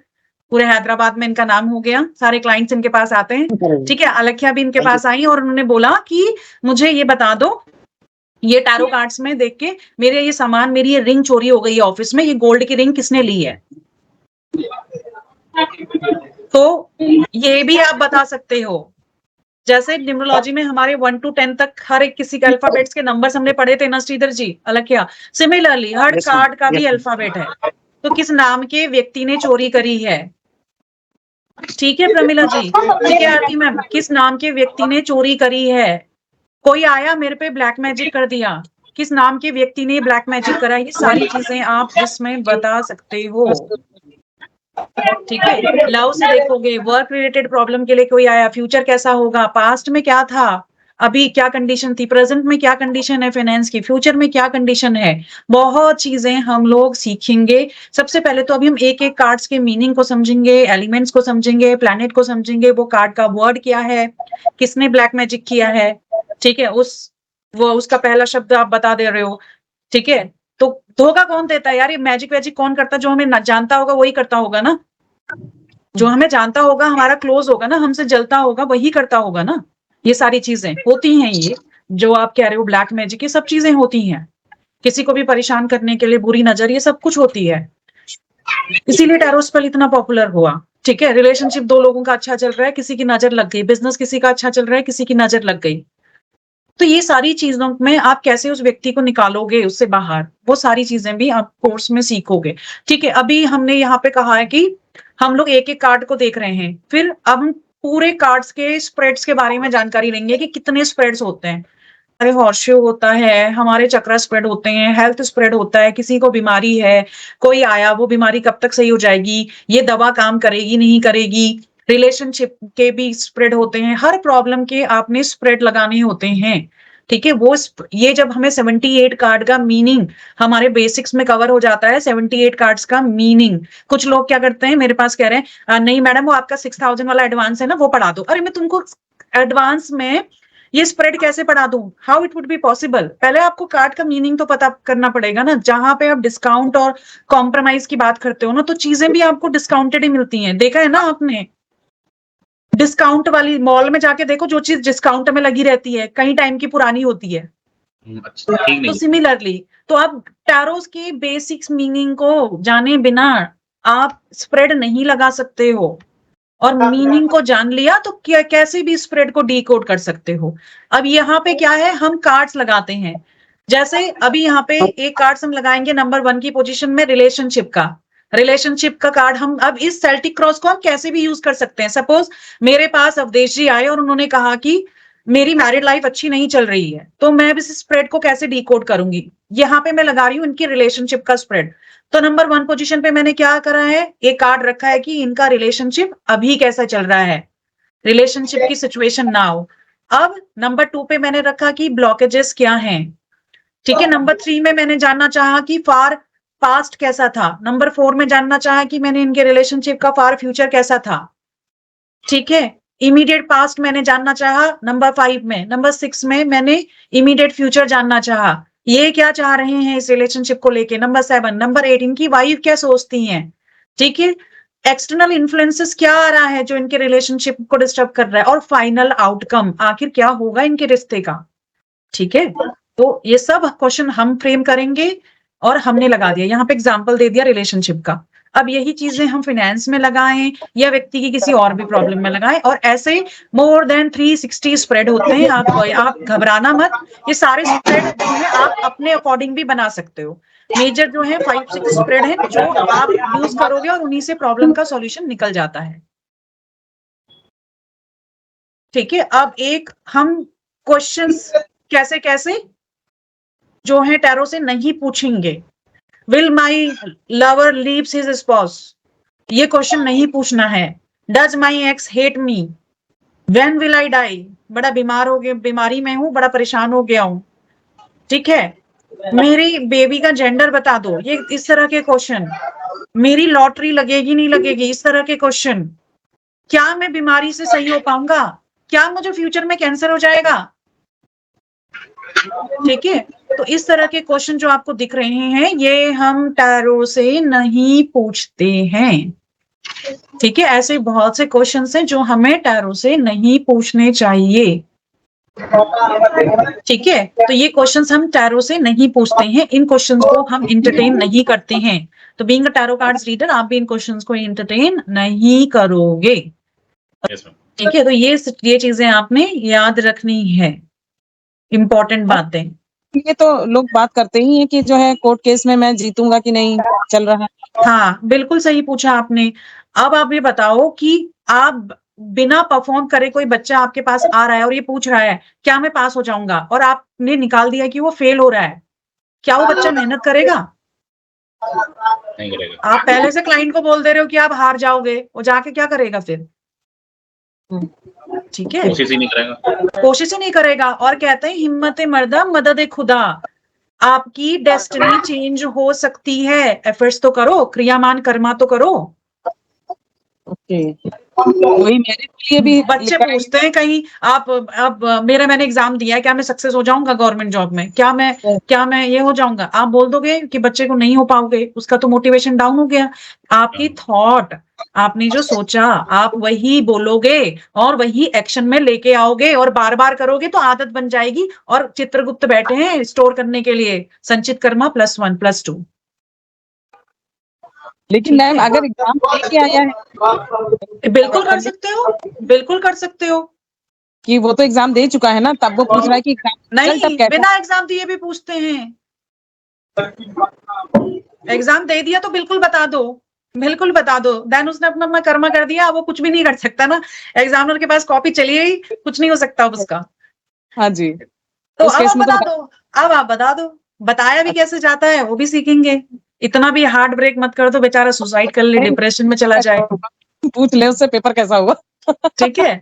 पूरे हैदराबाद में इनका नाम हो गया, सारे क्लाइंट्स इनके पास आते हैं। ठीक है, अलखिया भी इनके पास आई और उन्होंने बोला कि मुझे ये बता दो, ये टैरो कार्ड्स में देख के मेरे ये सामान, मेरी ये रिंग चोरी हो गई है ऑफिस में, ये गोल्ड की रिंग किसने ली है। तो ये भी आप बता सकते हो। जैसे न्यूमरोलॉजी में हमारे 1 to 10 तक हर एक किसी के अल्फाबेट्स के नंबर्स हमने पढ़े थे ना श्रीधर जी, अलखिया, सिमिलरली हर कार्ड का भी अल्फाबेट है। तो किस नाम के व्यक्ति ने चोरी करी है। ठीक है प्रमिला जी, ठीक है आरती मैम, किस नाम के व्यक्ति ने चोरी करी है। कोई आया मेरे पे ब्लैक मैजिक कर दिया, किस नाम के व्यक्ति ने ब्लैक मैजिक करा, ये सारी चीजें आप इसमें बता सकते हो। ठीक है, लव से देखोगे, वर्क रिलेटेड प्रॉब्लम के लिए कोई आया, फ्यूचर कैसा होगा, पास्ट में क्या था, अभी क्या कंडीशन थी, प्रेजेंट में क्या कंडीशन है फाइनेंस की, फ्यूचर में क्या कंडीशन है, बहुत चीजें हम लोग सीखेंगे। सबसे पहले तो अभी हम एक एक कार्ड्स के मीनिंग को समझेंगे, एलिमेंट्स को समझेंगे, प्लैनेट को समझेंगे, वो कार्ड का वर्ड क्या है, किसने ब्लैक मैजिक किया है। ठीक है, वो उसका पहला शब्द आप बता दे रहे हो। ठीक है, तो धोखा कौन देता है यार, ये मैजिक वैजिक कौन करता है, जो हमें जानता होगा वही करता होगा ना, जो हमें जानता होगा, हमारा क्लोज होगा ना, हमसे जलता होगा, वही करता होगा ना। ये सारी चीजें होती हैं, ये जो आप कह रहे हो ब्लैक मैजिक, ये सब चीजें होती हैं, किसी को भी परेशान करने के लिए, बुरी नजर, ये सब कुछ होती है। इसीलिए टैरो स्पेल इतना पॉपुलर हुआ। ठीक है, रिलेशनशिप दो लोगों का अच्छा चल रहा है, किसी की नजर लग गई, बिजनेस किसी का अच्छा चल रहा है, किसी की नजर लग गई, तो ये सारी चीजों में आप कैसे उस व्यक्ति को निकालोगे उससे बाहर, वो सारी चीजें भी आप कोर्स में सीखोगे। ठीक है, अभी हमने यहाँ पे कहा है कि हम लोग एक एक कार्ड को देख रहे हैं, फिर अब हम पूरे कार्ड्स के स्प्रेड्स के बारे में जानकारी लेंगे कि कितने स्प्रेड्स होते हैं। हमारे हॉर्सशू होता है, हमारे चक्रा स्प्रेड होते हैं, हेल्थ स्प्रेड होता है, किसी को बीमारी है, कोई आया, वो बीमारी कब तक सही हो जाएगी, ये दवा काम करेगी नहीं करेगी, रिलेशनशिप के भी स्प्रेड होते हैं, हर प्रॉब्लम के आपने स्प्रेड लगाने होते हैं। ठीक है, ये जब हमें 78 कार्ड का मीनिंग हमारे बेसिक्स में कवर हो जाता है, 78 कार्ड्स का मीनिंग। कुछ लोग क्या करते हैं, मेरे पास कह रहे हैं नहीं मैडम वो आपका 6000 वाला एडवांस है ना, वो पढ़ा दो। अरे मैं तुमको एडवांस में ये स्प्रेड कैसे पढ़ा दूं, how it would be possible. पहले आपको कार्ड का मीनिंग तो पता करना पड़ेगा ना। जहां पे आप डिस्काउंट और कॉम्प्रोमाइज की बात करते हो ना, तो चीजें भी आपको डिस्काउंटेड ही मिलती हैं। देखा है ना आपने, डिस्काउंट वाली मॉल में जाके देखो, जो चीज डिस्काउंट में लगी रहती है कई टाइम की पुरानी होती है। अच्छा, ठीक तो नहीं। सिमिलरली, तो आप टैरोस की बेसिक्स मीनिंग को जाने बिना आप स्प्रेड नहीं लगा सकते हो, और मीनिंग को जान लिया तो क्या कैसे भी स्प्रेड को डीकोड कर सकते हो। अब यहाँ पे क्या है, हम कार्ड्स लगाते हैं। जैसे अभी यहाँ पे एक कार्ड हम लगाएंगे नंबर 1 की पोजीशन में, रिलेशनशिप का कार्ड। हम अब इस सेल्टिक क्रॉस को हम कैसे भी यूज कर सकते हैं। सपोज मेरे पास अवधेश जी आए और उन्होंने कहा कि मेरी मैरिड लाइफ अच्छी नहीं चल रही है, तो मैं इस स्प्रेड को कैसे डीकोड करूंगी। यहाँ पे मैं लगा रही हूँ इनकी रिलेशनशिप का स्प्रेड। तो नंबर 1 पोजीशन पे मैंने क्या करा है, एक कार्ड रखा है कि इनका रिलेशनशिप अभी कैसा चल रहा है, रिलेशनशिप की सिचुएशन नाउ। अब नंबर 2 पे मैंने रखा कि ब्लॉकेजेस क्या हैं। ठीक है, नंबर 3 में मैंने जानना चाहा कि फार पास्ट कैसा था। नंबर 4 में जानना चाहा कि मैंने इनके रिलेशनशिप का फार फ्यूचर कैसा था। ठीक है, इमीडिएट पास्ट मैंने जानना चाहा नंबर 5 में। नंबर 6 में मैंने इमीडिएट फ्यूचर जानना चाहा, ये क्या चाह रहे हैं इस रिलेशनशिप को लेके। नंबर 7, नंबर 8 इनकी वाइफ क्या सोचती हैं। ठीक है, एक्सटर्नल इन्फ्लुएंसेस क्या आ रहा है जो इनके रिलेशनशिप को डिस्टर्ब कर रहा है, और फाइनल आउटकम आखिर क्या होगा इनके रिश्ते का। ठीक है, तो ये सब क्वेश्चन हम फ्रेम करेंगे, और हमने लगा दिया यहाँ पे एग्जाम्पल दे दिया रिलेशनशिप का। अब यही चीजें हम फाइनेंस में लगाएं या व्यक्ति की किसी और भी प्रॉब्लम में लगाएं, और ऐसे मोर देन 360 स्प्रेड होते हैं। आप घबराना मत, ये सारे स्प्रेड जो है आप अपने अकॉर्डिंग भी बना सकते हो। मेजर जो है 5-6 स्प्रेड है जो आप यूज करोगे, और उन्हीं से प्रॉब्लम का सॉल्यूशन निकल जाता है। ठीक है, अब एक हम क्वेश्चंस कैसे कैसे जो है टैरो से नहीं पूछेंगे। Will my lover leaves his spouse, ये क्वेश्चन नहीं पूछना है। Does my ex hate me, when will I die, बड़ा बीमार हो गया, बीमारी में हूं, बड़ा परेशान हो गया हूं। ठीक है, मेरी बेबी का जेंडर बता दो, ये इस तरह के क्वेश्चन। मेरी लॉटरी लगेगी नहीं लगेगी, इस तरह के क्वेश्चन। क्या मैं बीमारी से सही हो पाऊंगा, क्या मुझे फ्यूचर में कैंसर हो जाएगा। ठीक है, तो इस तरह के क्वेश्चन जो आपको दिख रहे हैं, ये हम टैरो से नहीं पूछते हैं। ठीक है, ऐसे बहुत से क्वेश्चंस हैं जो हमें टैरो से नहीं पूछने चाहिए। ठीक है, तो ये क्वेश्चंस हम टैरो से नहीं पूछते हैं, इन क्वेश्चंस को हम इंटरटेन नहीं करते हैं। तो being a tarot cards reader, आप भी इन क्वेश्चंस को इंटरटेन नहीं करोगे। Yes, ma'am. ठीक है, तो ये चीजें आपने याद रखनी है, इंपॉर्टेंट बातें। ये तो लोग बात करते ही हैं कि जो है कोर्ट केस में मैं जीतूंगा कि नहीं चल रहा है। हाँ, बिल्कुल सही पूछा आपने। अब आप ये बताओ कि आप बिना परफॉर्म करे, कोई बच्चा आपके पास आ रहा है और ये पूछ रहा है क्या मैं पास हो जाऊंगा, और आपने निकाल दिया कि वो फेल हो रहा है, क्या वो बच्चा मेहनत करेगा? नहीं करेगा। आप पहले से क्लाइंट को बोल दे रहे हो कि आप हार जाओगे, वो जाके क्या करेगा फिर? ठीक है, कोशिश ही नहीं करेगा। कोशिश ही नहीं करेगा। और कहते हैं हिम्मत मर्दा मदद खुदा। आपकी डेस्टिनी चेंज हो सकती है, एफर्ट्स तो करो, क्रियामान कर्मा तो करो। ओके, वही मेरे लिए भी बच्चे ये पूछते हैं कहीं आप अब मैंने एग्जाम दिया है, क्या मैं सक्सेस हो जाऊंगा गवर्नमेंट जॉब में, क्या मैं ये हो जाऊंगा? आप बोल दोगे कि बच्चे को नहीं हो पाओगे, उसका तो मोटिवेशन डाउन हो गया। आपकी थॉट, आपने जो सोचा आप वही बोलोगे और वही एक्शन में लेके आओगे और बार बार करोगे तो आदत बन जाएगी। और चित्रगुप्त बैठे हैं स्टोर करने के लिए, संचित कर्मा +1 +2। लेकिन मैम अगर एग्जाम लेके आया है बिल्कुल कर सकते हो, बिल्कुल कर सकते हो। कि वो तो एग्जाम दे चुका है ना, तब वो पूछ रहा है कि एग्जाम रिजल्ट अब नहीं, कैसा बिना एग्जाम दिए भी पूछते हैं। एग्जाम दे दिया तो बिल्कुल बता दो, बिल्कुल बता दो। देन उसने अपना अपना कर्मा कर दिया, वो कुछ भी नहीं कर सकता ना, एग्जामिनर के पास कॉपी चली गई, कुछ नहीं हो सकता अब उसका। हाँ जी, तो उस अब केस आप में तो बता दो, अब आप बता दो, बताया भी कैसे जाता है वो भी सीखेंगे। इतना भी हार्ट ब्रेक मत कर दो बेचारा सुसाइड कर ले, डिप्रेशन में चला जाए। पूछ ले उससे पेपर कैसा हुआ। ठीक है,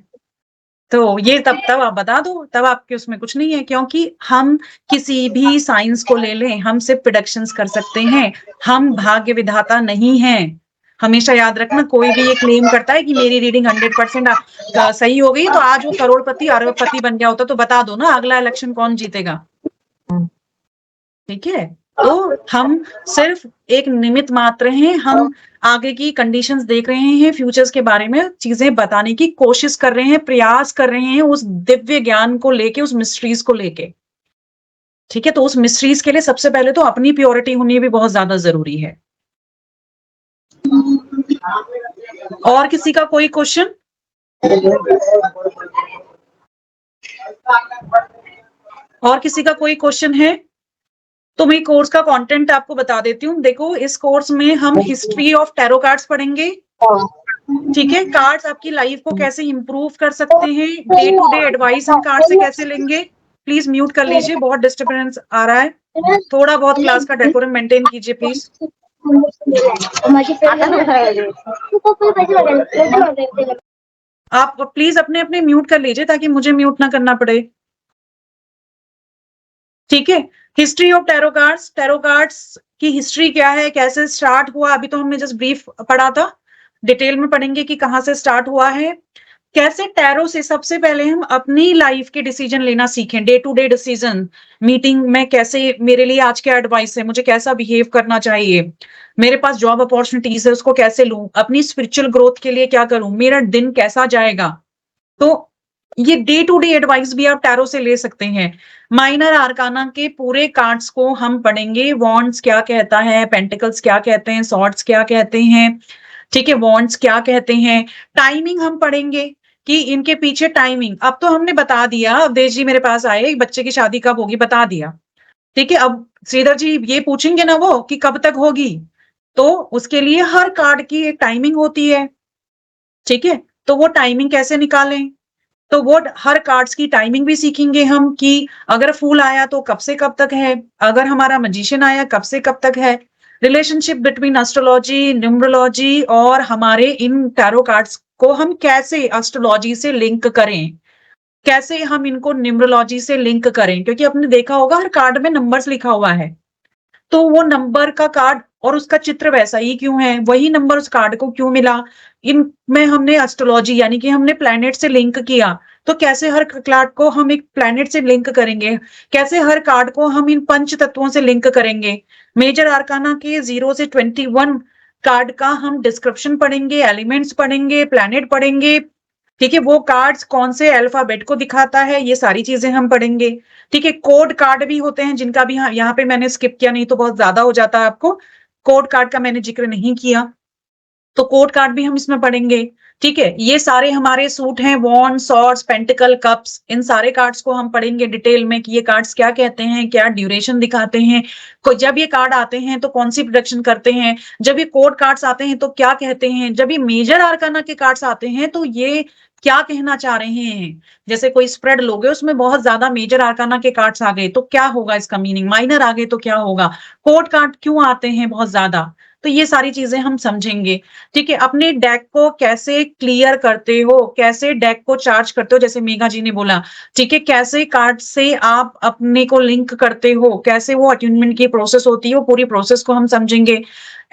तो ये तब आप बता दो, तब आपके उसमें कुछ नहीं है। क्योंकि हम किसी भी साइंस को ले लें, हम सिर्फ प्रेडिक्शंस कर सकते हैं, हम भाग्य विधाता नहीं हैं। हमेशा याद रखना, कोई भी ये क्लेम करता है कि मेरी रीडिंग 100% सही हो गई तो आज वो करोड़पति अरबपति बन गया होता, तो बता दो ना अगला इलेक्शन कौन जीतेगा। ठीक है, तो हम सिर्फ एक निमित्त मात्र हैं, हम आगे की कंडीशंस देख रहे हैं, फ्यूचर्स के बारे में चीजें बताने की कोशिश कर रहे हैं, प्रयास कर रहे हैं उस दिव्य ज्ञान को लेके, उस मिस्ट्रीज को लेके। ठीक है, तो उस मिस्ट्रीज के लिए सबसे पहले तो अपनी प्योरिटी होनी भी बहुत ज्यादा जरूरी है। और किसी का कोई क्वेश्चन? और किसी का कोई क्वेश्चन है? तो मैं कोर्स का कंटेंट आपको बता देती हूँ। देखो, इस कोर्स में हम हिस्ट्री ऑफ टैरो कार्ड्स पढ़ेंगे। ठीक है, कार्ड्स आपकी लाइफ को कैसे इंप्रूव कर सकते हैं, डे टू डे एडवाइस हम कार्ड से कैसे लेंगे। प्लीज म्यूट कर लीजिए, बहुत डिस्टर्बेंस आ रहा है। थोड़ा बहुत क्लास का डेकोरम मेंटेन कीजिए प्लीज। आप प्लीज अपने अपने म्यूट कर लीजिए ताकि मुझे म्यूट ना करना पड़े। ठीक है, हिस्ट्री ऑफ टैरो कार्ड्स की हिस्ट्री क्या है, कैसे स्टार्ट हुआ, अभी तो हमने जस्ट ब्रीफ पढ़ा था, डिटेल में पढ़ेंगे कि कहां से स्टार्ट हुआ है, कैसे टैरो से सबसे पहले हम अपनी लाइफ के डिसीजन लेना सीखें, day to day decision. Meeting में कैसे, मेरे लिए आज क्या एडवाइस है, मुझे कैसा बिहेव करना चाहिए, मेरे पास जॉब अपॉर्चुनिटीज है उसको कैसे लूं, अपनी स्पिरिचुअल ग्रोथ के लिए क्या करूं, मेरा दिन कैसा जाएगा। तो ये डे टू डे एडवाइस भी आप टैरो से ले सकते हैं। माइनर आर्काना के पूरे कार्ड्स को हम पढ़ेंगे, वॉन्ड्स क्या कहता है, पेंटिकल्स क्या कहते हैं, सॉर्ड्स क्या कहते हैं, ठीक है, वॉन्ड्स क्या कहते हैं, टाइमिंग हम पढ़ेंगे कि इनके पीछे टाइमिंग। अब तो हमने बता दिया, अवधेश जी मेरे पास आए, बच्चे की शादी कब होगी बता दिया। ठीक है, अब श्रीधर जी ये पूछेंगे ना वो कि कब तक होगी, तो उसके लिए हर कार्ड की एक टाइमिंग होती है। ठीक है, तो वो टाइमिंग कैसे निकालें, तो वो हर कार्ड्स की टाइमिंग भी सीखेंगे हम कि अगर फूल आया तो कब से कब तक है, अगर हमारा मजिशियन आया कब से कब तक है, रिलेशनशिप बिटवीन एस्ट्रोलॉजी, न्यूमरोलॉजी और हमारे इन टैरो कार्ड्स को हम कैसे एस्ट्रोलॉजी से लिंक करें, कैसे हम इनको न्यूमरोलॉजी से लिंक करें। क्योंकि आपने देखा होगा हर कार्ड में नंबर्स लिखा हुआ है, तो वो नंबर का कार्ड और उसका चित्र वैसा ही क्यों है, वही नंबर उस कार्ड को क्यों मिला, इनमें हमने एस्ट्रोलॉजी यानी कि हमने प्लैनेट से लिंक किया, तो कैसे हर कार्ड को हम एक प्लैनेट से लिंक करेंगे, कैसे हर कार्ड को हम इन पंच तत्वों से लिंक करेंगे। मेजर आर्काना के 0 से 21 कार्ड का हम डिस्क्रिप्शन पढ़ेंगे, एलिमेंट्स पढ़ेंगे, प्लैनेट पढ़ेंगे। ठीक है, वो कार्ड्स कौन से अल्फाबेट को दिखाता है, ये सारी चीजें हम पढ़ेंगे। ठीक है, कोड कार्ड भी होते हैं जिनका भी यहाँ पे मैंने स्किप किया, नहीं तो बहुत ज्यादा हो जाता है आपको, कोड कार्ड का मैंने जिक्र नहीं किया, तो कोड कार्ड भी हम इसमें पढ़ेंगे। ठीक है, ये सारे हमारे सूट हैं, वॉन्ड, सॉर्ड्स, पेंटिकल, कप्स, इन सारे कार्ड्स को हम पढ़ेंगे डिटेल में कि ये कार्ड्स क्या कहते हैं, क्या ड्यूरेशन दिखाते हैं, जब ये कार्ड आते हैं तो कौन सी प्रोडक्शन करते हैं, जब ये कोड कार्ड्स आते हैं तो क्या कहते हैं, जब ये मेजर आर्काना के कार्ड्स आते हैं तो ये क्या कहना चाह रहे हैं। जैसे कोई स्प्रेड लोगे उसमें बहुत ज्यादा मेजर आर्काना के कार्ड्स आ गए तो क्या होगा इसका मीनिंग, माइनर आ गए तो क्या होगा, कोड कार्ड क्यों आते हैं बहुत ज्यादा, तो ये सारी चीजें हम समझेंगे। ठीक है, अपने डेक को कैसे क्लियर करते हो, कैसे डेक को चार्ज करते हो, जैसे मेघा जी ने बोला, ठीक है, कैसे कार्ड से आप अपने को लिंक करते हो, कैसे वो अट्यूनमेंट की प्रोसेस होती है, वो पूरी प्रोसेस को हम समझेंगे।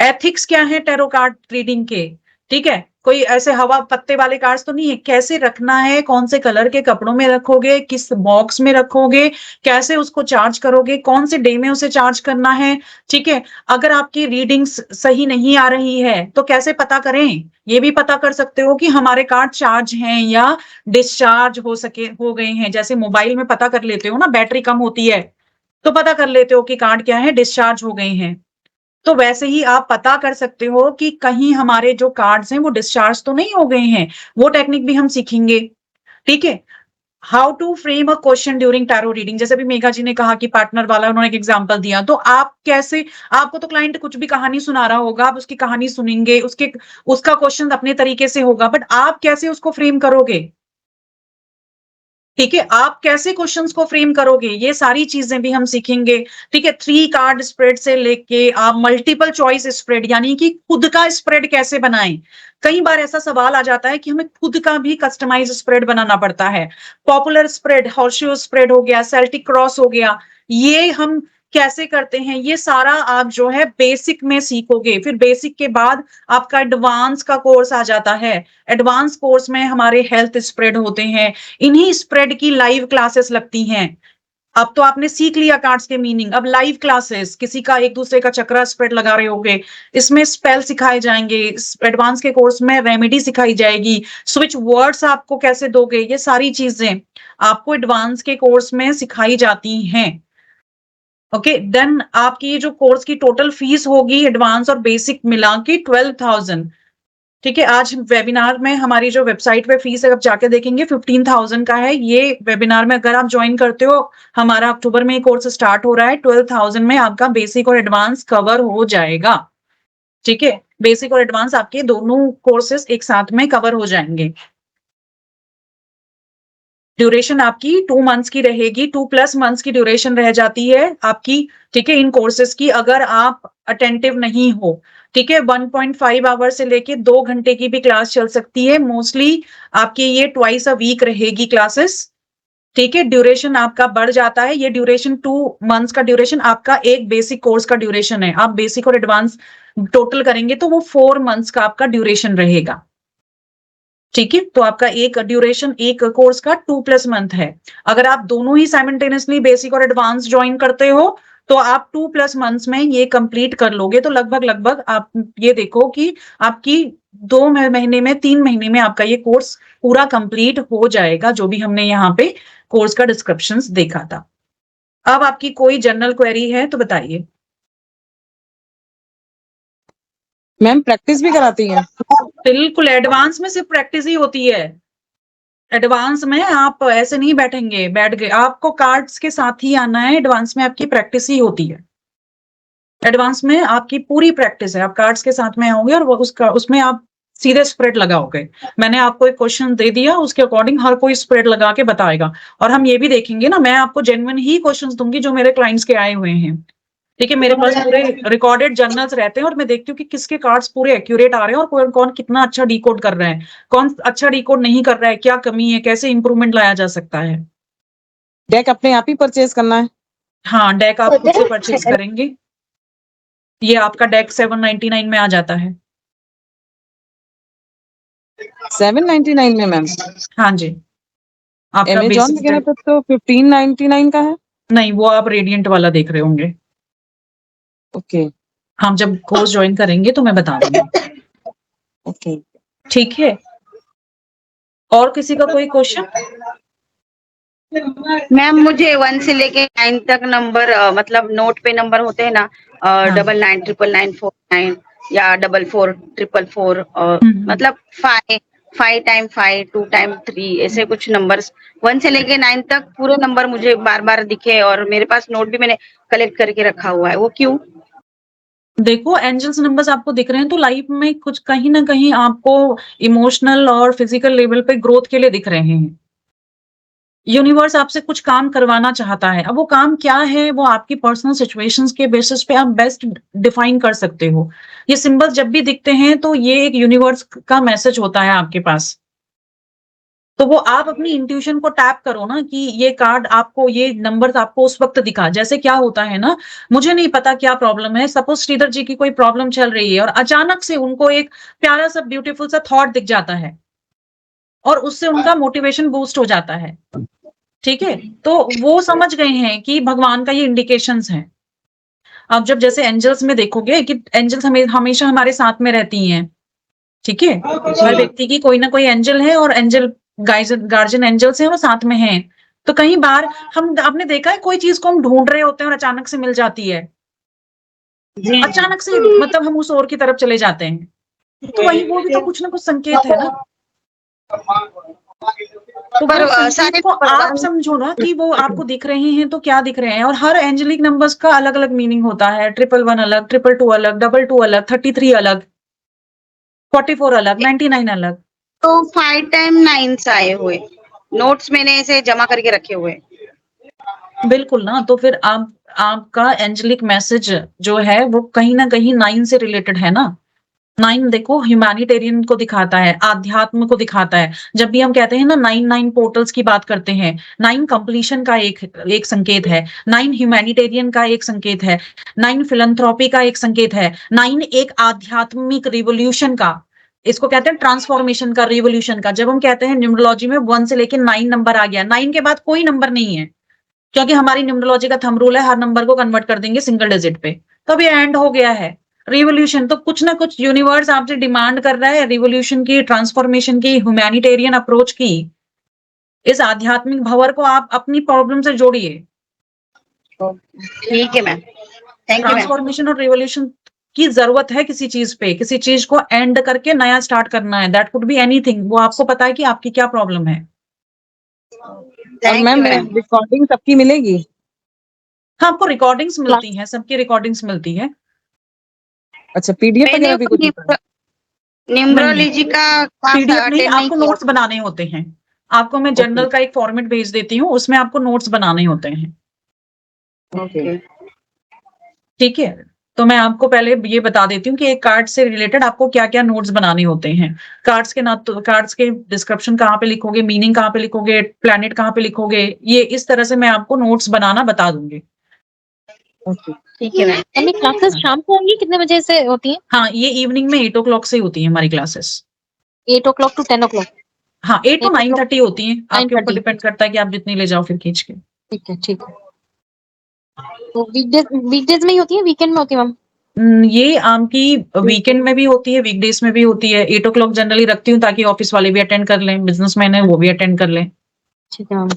एथिक्स क्या है टैरो कार्ड रीडिंग के, ठीक है, कोई ऐसे हवा पत्ते वाले कार्ड्स तो नहीं है, कैसे रखना है, कौन से कलर के कपड़ों में रखोगे, किस बॉक्स में रखोगे, कैसे उसको चार्ज करोगे, कौन से डे में उसे चार्ज करना है। ठीक है, अगर आपकी रीडिंग्स सही नहीं आ रही है तो कैसे पता करें, ये भी पता कर सकते हो कि हमारे कार्ड चार्ज हैं या डिस्चार्ज हो गए हैं। जैसे मोबाइल में पता कर लेते हो ना, बैटरी कम होती है तो पता कर लेते हो कि कार्ड क्या है, डिस्चार्ज हो गए हैं। तो वैसे ही आप पता कर सकते हो कि कहीं हमारे जो कार्ड्स हैं वो डिस्चार्ज तो नहीं हो गए हैं, वो टेक्निक भी हम सीखेंगे। ठीक है, how to frame a question during tarot reading, जैसे भी मेघा जी ने कहा कि पार्टनर वाला उन्होंने एक एग्जांपल दिया, तो आप कैसे, आपको तो क्लाइंट कुछ भी कहानी सुना रहा होगा, आप उसकी कहानी सुनेंगे, उसका क्वेश्चन अपने तरीके से होगा, बट आप कैसे उसको फ्रेम करोगे। ठीक है, आप कैसे क्वेश्चंस को फ्रेम करोगे, ये सारी चीजें भी हम सीखेंगे। ठीक है, 3 कार्ड स्प्रेड से लेके आप मल्टीपल चॉइस स्प्रेड, यानी कि खुद का स्प्रेड कैसे बनाएं। कई बार ऐसा सवाल आ जाता है कि हमें खुद का भी कस्टमाइज स्प्रेड बनाना पड़ता है। पॉपुलर स्प्रेड, हॉर्सशू स्प्रेड हो गया, सेल्टिक क्रॉस हो गया, ये हम कैसे करते हैं, ये सारा आप जो है बेसिक में सीखोगे। फिर बेसिक के बाद आपका एडवांस का कोर्स आ जाता है। एडवांस कोर्स में हमारे हेल्थ स्प्रेड होते हैं, इन्हीं स्प्रेड की लाइव क्लासेस लगती हैं। अब तो आपने सीख लिया कार्ड्स के मीनिंग, अब लाइव क्लासेस, किसी का एक दूसरे का चक्रा स्प्रेड लगा रहे होगे, इसमें स्पेल सिखाए जाएंगे, एडवांस के कोर्स में रेमेडी सिखाई जाएगी, स्विच वर्ड्स आपको कैसे दोगे, ये सारी चीजें आपको एडवांस के कोर्स में सिखाई जाती हैं। ओके, देन आपकी जो कोर्स की टोटल फीस होगी एडवांस और बेसिक मिला के 12,000। ठीक है, आज वेबिनार में हमारी जो वेबसाइट पे फीस है, आप जाके देखेंगे 15,000 का है। ये वेबिनार में अगर आप ज्वाइन करते हो, हमारा अक्टूबर में कोर्स स्टार्ट हो रहा है, 12,000 में आपका बेसिक और एडवांस कवर हो जाएगा। ठीक है, बेसिक और एडवांस आपके दोनों कोर्सेस एक साथ में कवर हो जाएंगे। ड्यूरेशन आपकी 2 मंथ्स की रहेगी, 2+ मंथ्स की ड्यूरेशन रह जाती है आपकी। ठीक है, इन कोर्सेस की अगर आप अटेंटिव नहीं हो। ठीक है, 1.5 आवर से लेके 2 घंटे की भी क्लास चल सकती है। मोस्टली आपकी ये ट्वाइस अ वीक रहेगी क्लासेस। ठीक है, ड्यूरेशन आपका बढ़ जाता है। ये ड्यूरेशन 2 मंथ्स का ड्यूरेशन आपका एक बेसिक कोर्स का ड्यूरेशन है। आप बेसिक और एडवांस टोटल करेंगे तो वो 4 मंथ्स का आपका ड्यूरेशन रहेगा। ठीक है, तो आपका एक ड्यूरेशन एक कोर्स का 2+ मंथ है। अगर आप दोनों ही साइमल्टेनियसली बेसिक और एडवांस ज्वाइन करते हो तो आप 2+ मंथ्स में ये कंप्लीट कर लोगे। तो लगभग आप ये देखो कि आपकी 2 महीने में, 3 महीने में आपका ये कोर्स पूरा कंप्लीट हो जाएगा, जो भी हमने यहाँ पे कोर्स का डिस्क्रिप्शन देखा था। अब आपकी कोई जनरल क्वेरी है तो बताइए। मैम प्रैक्टिस भी कराती हैं? बिल्कुल, एडवांस में सिर्फ प्रैक्टिस ही होती है। एडवांस में आप ऐसे नहीं बैठ गए, आपको कार्ड्स के साथ ही आना है। एडवांस में आपकी प्रैक्टिस ही होती है। एडवांस में आपकी पूरी प्रैक्टिस है, आप कार्ड्स के साथ में आओगे और वो उसमें आप सीधे स्प्रेड लगाओगे। मैंने आपको एक क्वेश्चन दे दिया, उसके अकॉर्डिंग हर कोई स्प्रेड लगा के बताएगा। और हम ये भी देखेंगे ना, मैं आपको जेन्युइन ही क्वेश्चंस दूंगी जो मेरे क्लाइंट्स के आए हुए हैं। ठीक है, मेरे पास पूरे रिकॉर्डेड जर्नल्स रहते हैं और मैं देखती हूँ कि किसके कार्ड्स पूरे एक्यूरेट आ रहे हैं और कौन कौन कितना अच्छा डिकोड कर रहा है, कौन अच्छा डिकोड नहीं कर रहा है, क्या कमी है, कैसे इंप्रूवमेंट लाया जा सकता है। डेक अपने आप ही परचेज करना है? हाँ, डेक आप खुद से परचेज करेंगे। ये आपका डेक 799 में आ जाता है। 799 में मैम? हाँ जी, आपका अमेजॉन वगैरह पर तो 1599 का है। नहीं, वो आप रेडियंट वाला देख रहे होंगे। ओके, हम जब कोर्स ज्वाइन करेंगे तो मैं बता दूंगी। ओके, ठीक है, और किसी का कोई क्वेश्चन? मैम मुझे 1 से लेके 9 तक नंबर, मतलब नोट पे नंबर होते हैं ना, 99999949 या 444444 और मतलब 5 5 टाइम 5, 2 टाइम 3 ऐसे कुछ नंबर्स 1 से लेके 9 तक पूरे नंबर मुझे बार बार दिखे और मेरे पास नोट भी मैंने कलेक्ट करके रखा हुआ है, वो क्यों? देखो एंजल्स नंबर्स आपको दिख रहे हैं तो लाइफ में कुछ कहीं ना कहीं आपको इमोशनल और फिजिकल लेवल पे ग्रोथ के लिए दिख रहे हैं। यूनिवर्स आपसे कुछ काम करवाना चाहता है। अब वो काम क्या है वो आपकी पर्सनल सिचुएशंस के बेसिस पे आप बेस्ट डिफाइन कर सकते हो। ये सिंबल्स जब भी दिखते हैं तो ये एक यूनिवर्स का मैसेज होता है आपके पास। तो वो आप अपनी इंट्यूशन को टैप करो ना कि ये कार्ड आपको, ये नंबर्स आपको उस वक्त दिखा। जैसे क्या होता है ना, मुझे नहीं पता क्या प्रॉब्लम है, सपोज श्रीधर जी की कोई प्रॉब्लम चल रही है और अचानक से उनको एक प्यारा सा ब्यूटीफुल सा थॉट दिख जाता है और उससे उनका मोटिवेशन बूस्ट हो जाता है। ठीक है, तो वो समझ गए हैं कि भगवान का ये इंडिकेशंस हैं। अब जब जैसे एंजल्स में देखोगे कि एंजल्स हमेशा हमारे साथ में रहती हैं। ठीक है, हर व्यक्ति की कोई ना कोई एंजल है और एंजल गार्जियन एंजल्स हैं वो साथ में हैं। तो कई बार हम, आपने देखा है कोई चीज को हम ढूंढ रहे होते हैं और अचानक से मिल जाती है, अचानक से मतलब हम उस ओर की तरफ चले जाते हैं। तो वही, वो भी तो कुछ ना कुछ संकेत है ना। तो पर वो संकेत सारे को आप समझो ना कि वो आपको दिख रहे हैं तो क्या दिख रहे हैं। और हर एंजेलिक नंबर्स का अलग अलग मीनिंग होता है। 111 अलग, 222 अलग, 22 अलग, 33 अलग, 44 अलग, 99 अलग। तो 5 टाइम 9 आए हुए नोट्स मैंने ऐसे जमा करके रखे हुए। बिल्कुल ना, तो फिर आपका एंजेलिक मैसेज जो है वो कहीं ना कहीं 9 से रिलेटेड है ना। 9 देखो ह्यूमैनिटेरियन को दिखाता है, आध्यात्म को दिखाता है। जब भी हम कहते हैं ना 9 पोर्टल्स की बात करते हैं, 9 कंप्लीशन का एक संकेत है, 9 ह्यूमैनिटेरियन का एक संकेत है, 9 फिलंथ्रॉपी का एक संकेत है, 9 एक आध्यात्मिक रिवोल्यूशन का, इसको कहते हैं ट्रांसफॉर्मेशन का, रिवोल्यूशन का। जब हम कहते हैं न्यूमरोलॉजी में 1 से लेकर 9 नंबर आ गया, 9 के बाद कोई नंबर नहीं है, क्योंकि हमारी न्यूमरोलॉजी का थंब रूल है हर नंबर को कन्वर्ट कर देंगे सिंगल डिजिट पे। तो अब ये एंड हो गया है। रिवोल्यूशन, तो कुछ ना कुछ यूनिवर्स आपसे डिमांड कर रहा है रिवोल्यूशन की, ट्रांसफॉर्मेशन की, ह्यूमैनिटेरियन अप्रोच की। इस आध्यात्मिक भंवर को आप अपनी प्रॉब्लम से जोड़िए। ठीक है ma'am, thank you ma'am. Transformation और रिवोल्यूशन की जरूरत है किसी चीज पे, किसी चीज को एंड करके नया स्टार्ट करना है। That could be anything. वो आपको पता है कि आपकी क्या प्रॉब्लम है। और मैम रिकॉर्डिंग सबकी मिलेगी? हाँ, आपको रिकॉर्डिंग्स मिलती हैं, सबकी रिकॉर्डिंग्स मिलती है। अच्छा, पीडीएफ वगैरह भी कुछ होता है? न्यूमरोलॉजी का पीडीएफ नहीं, अटेंड आपको नोट्स बनाने होते हैं। आपको मैं जर्नल का एक फॉर्मेट भेज देती हूँ, उसमें आपको नोट्स बनाने होते हैं। ओके, ठीक है, तो मैं आपको पहले ये बता देती हूँ कि एक कार्ड से रिलेटेड आपको क्या क्या नोट्स बनाने होते हैं। कार्ड्स के ना, तो कार्ड्स के डिस्क्रिप्शन कहाँ पे लिखोगे, मीनिंग कहाँ पे लिखोगे, प्लैनेट कहाँ पे लिखोगे, ये इस तरह से मैं आपको नोट्स बनाना बता दूंगी। ठीक है मैम। हमें क्लासेस शाम को होंगी, कितने बजे से होती हैं? हाँ, ये इवनिंग में 8 o'clock से होती है हमारी क्लासेस। 8 o'clock to 10 o'clock। हाँ, 8 to 9:30 होती है। आपके ऊपर 9:30। डिपेंड करता है कि आप जितनी ले जाओ फिर खींच के। ठीक है, ठीक है। तो वीकडेज में ही होती है, वीकेंड में होती है मैम? ये आपकी वीकेंड में भी होती है, वीकडेज में भी होती है। 8 o'clock जनरली रखती हूँ ताकि ऑफिस वाले भी अटेंड कर लें, बिजनेसमैन है वो भी अटेंड कर लें। ठीक है मैम।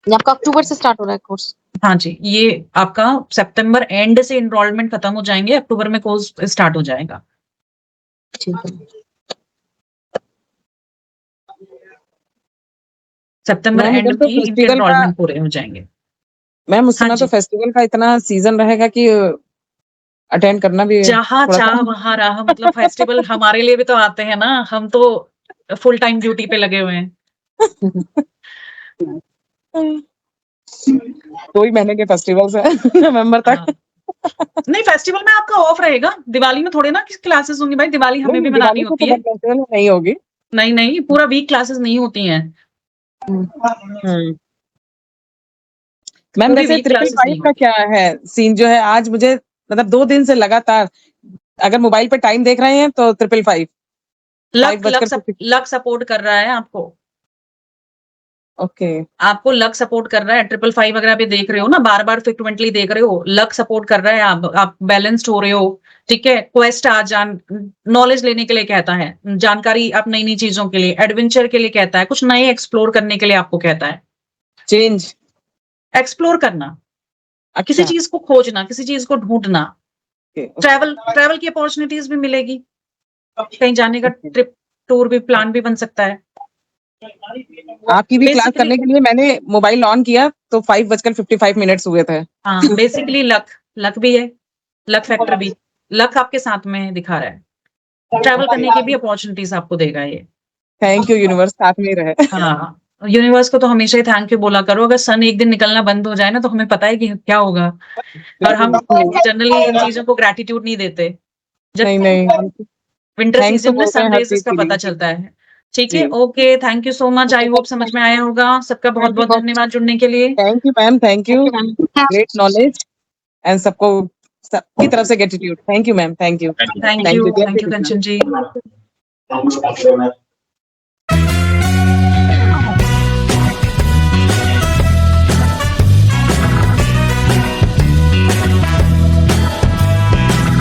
ये आपका अक्टूबर से स्टार्ट हो रहा है कोर्स? हाँ जी, ये आपका सितंबर एंड से एनरोलमेंट खत्म हो जाएंगे, अक्टूबर में कोर्स स्टार्ट हो जाएगा। ठीक है। सितंबर मैम, एंड उधर में तो ही इनके फेस्टिवल का, एनरोलमेंट पूरे हो जाएंगे। मैम उस हाँ समय जी, तो फेस्टिवल का इतना सीजन रहेगा कि अटेंड करना भी जहाँ थोड़ा चाह सा वहां राह। मतलब फेस्टिवल हमारे लिए भी तो आते हैं ना, हम तो फुल टाइम ड्यूटी पे लगे हुए हैं। 2 ही महीने के फेस्टिवल्स है नवंबर तक। हाँ। नहीं, फेस्टिवल में आपका ऑफ रहेगा, दिवाली में थोड़े ना क्लासेस होंगी भाई, दिवाली हमें भी नहीं, मनानी दिवाली को होती तो है। फेस्टिवल में नहीं होगी। नहीं नहीं, पूरा वीक क्लासेस नहीं होती हैं। मैम पूरे वैसे वीक ट्रिपल क्लासेस 5 नहीं का होती। क्या है सीन जो है? आज मुझे मतलब 2 दिन से लगातार अगर मोबाइल पे टाइम देख रहे हैं तो 555 लक लक 5:50। लक सपोर्ट कर रहा है आपको। ओके, आपको लक सपोर्ट कर रहा है। 555 वगैरह भी देख रहे हो ना, बार बार फ्रिक्वेंटली देख रहे हो, लक सपोर्ट कर रहा है। आप बैलेंस्ड हो रहे हो। ठीक है, क्वेस्ट नॉलेज लेने के लिए कहता है, जानकारी, आप नई नई चीजों के लिए, एडवेंचर के लिए कहता है, कुछ नए एक्सप्लोर करने के लिए आपको कहता है। चेंज, एक्सप्लोर करना, किसी अच्छा, चीज को खोजना, किसी चीज को ढूंढना। ओके, ट्रैवल की अपॉर्चुनिटीज भी मिलेगी, कहीं जाने का ट्रिप टूर भी प्लान भी बन सकता है। आपकी भी क्लास Basically- करने के लिए मैंने मोबाइल ऑन किया तो 5:55 हुए थे। हाँ, बेसिकली लक भी है, लक फैक्टर भी, लक आपके साथ में दिखा रहा है, ट्रैवल करने की भी अपॉर्चुनिटीज आपको देगा ये। थैंक यू यूनिवर्स, साथ में ही रहे। हाँ, यूनिवर्स को तो हमेशा ही थैंक यू बोला करो। अगर सन एक दिन निकलना बंद हो जाए ना तो हमें पता है कि क्या होगा, और हम जनरली इन चीजों को ग्रेटिट्यूड नहीं देते। जब नहीं विंटर Thanks सीजन तो में बोलते हैं हर सनराइजेस चीज का के पता लिए। चलता है। ठीक है, जी। Okay, thank you so much. I hope समझ में आया होगा। सबका बहुत बहुत धन्यवाद जुड़ने के लिए। Thank you ma'am, thank you, great knowledge and सबको सबकी तरफ से gratitude. Thank you ma'am, thank you, Thank you. Thank thank you you. Kanchan ji.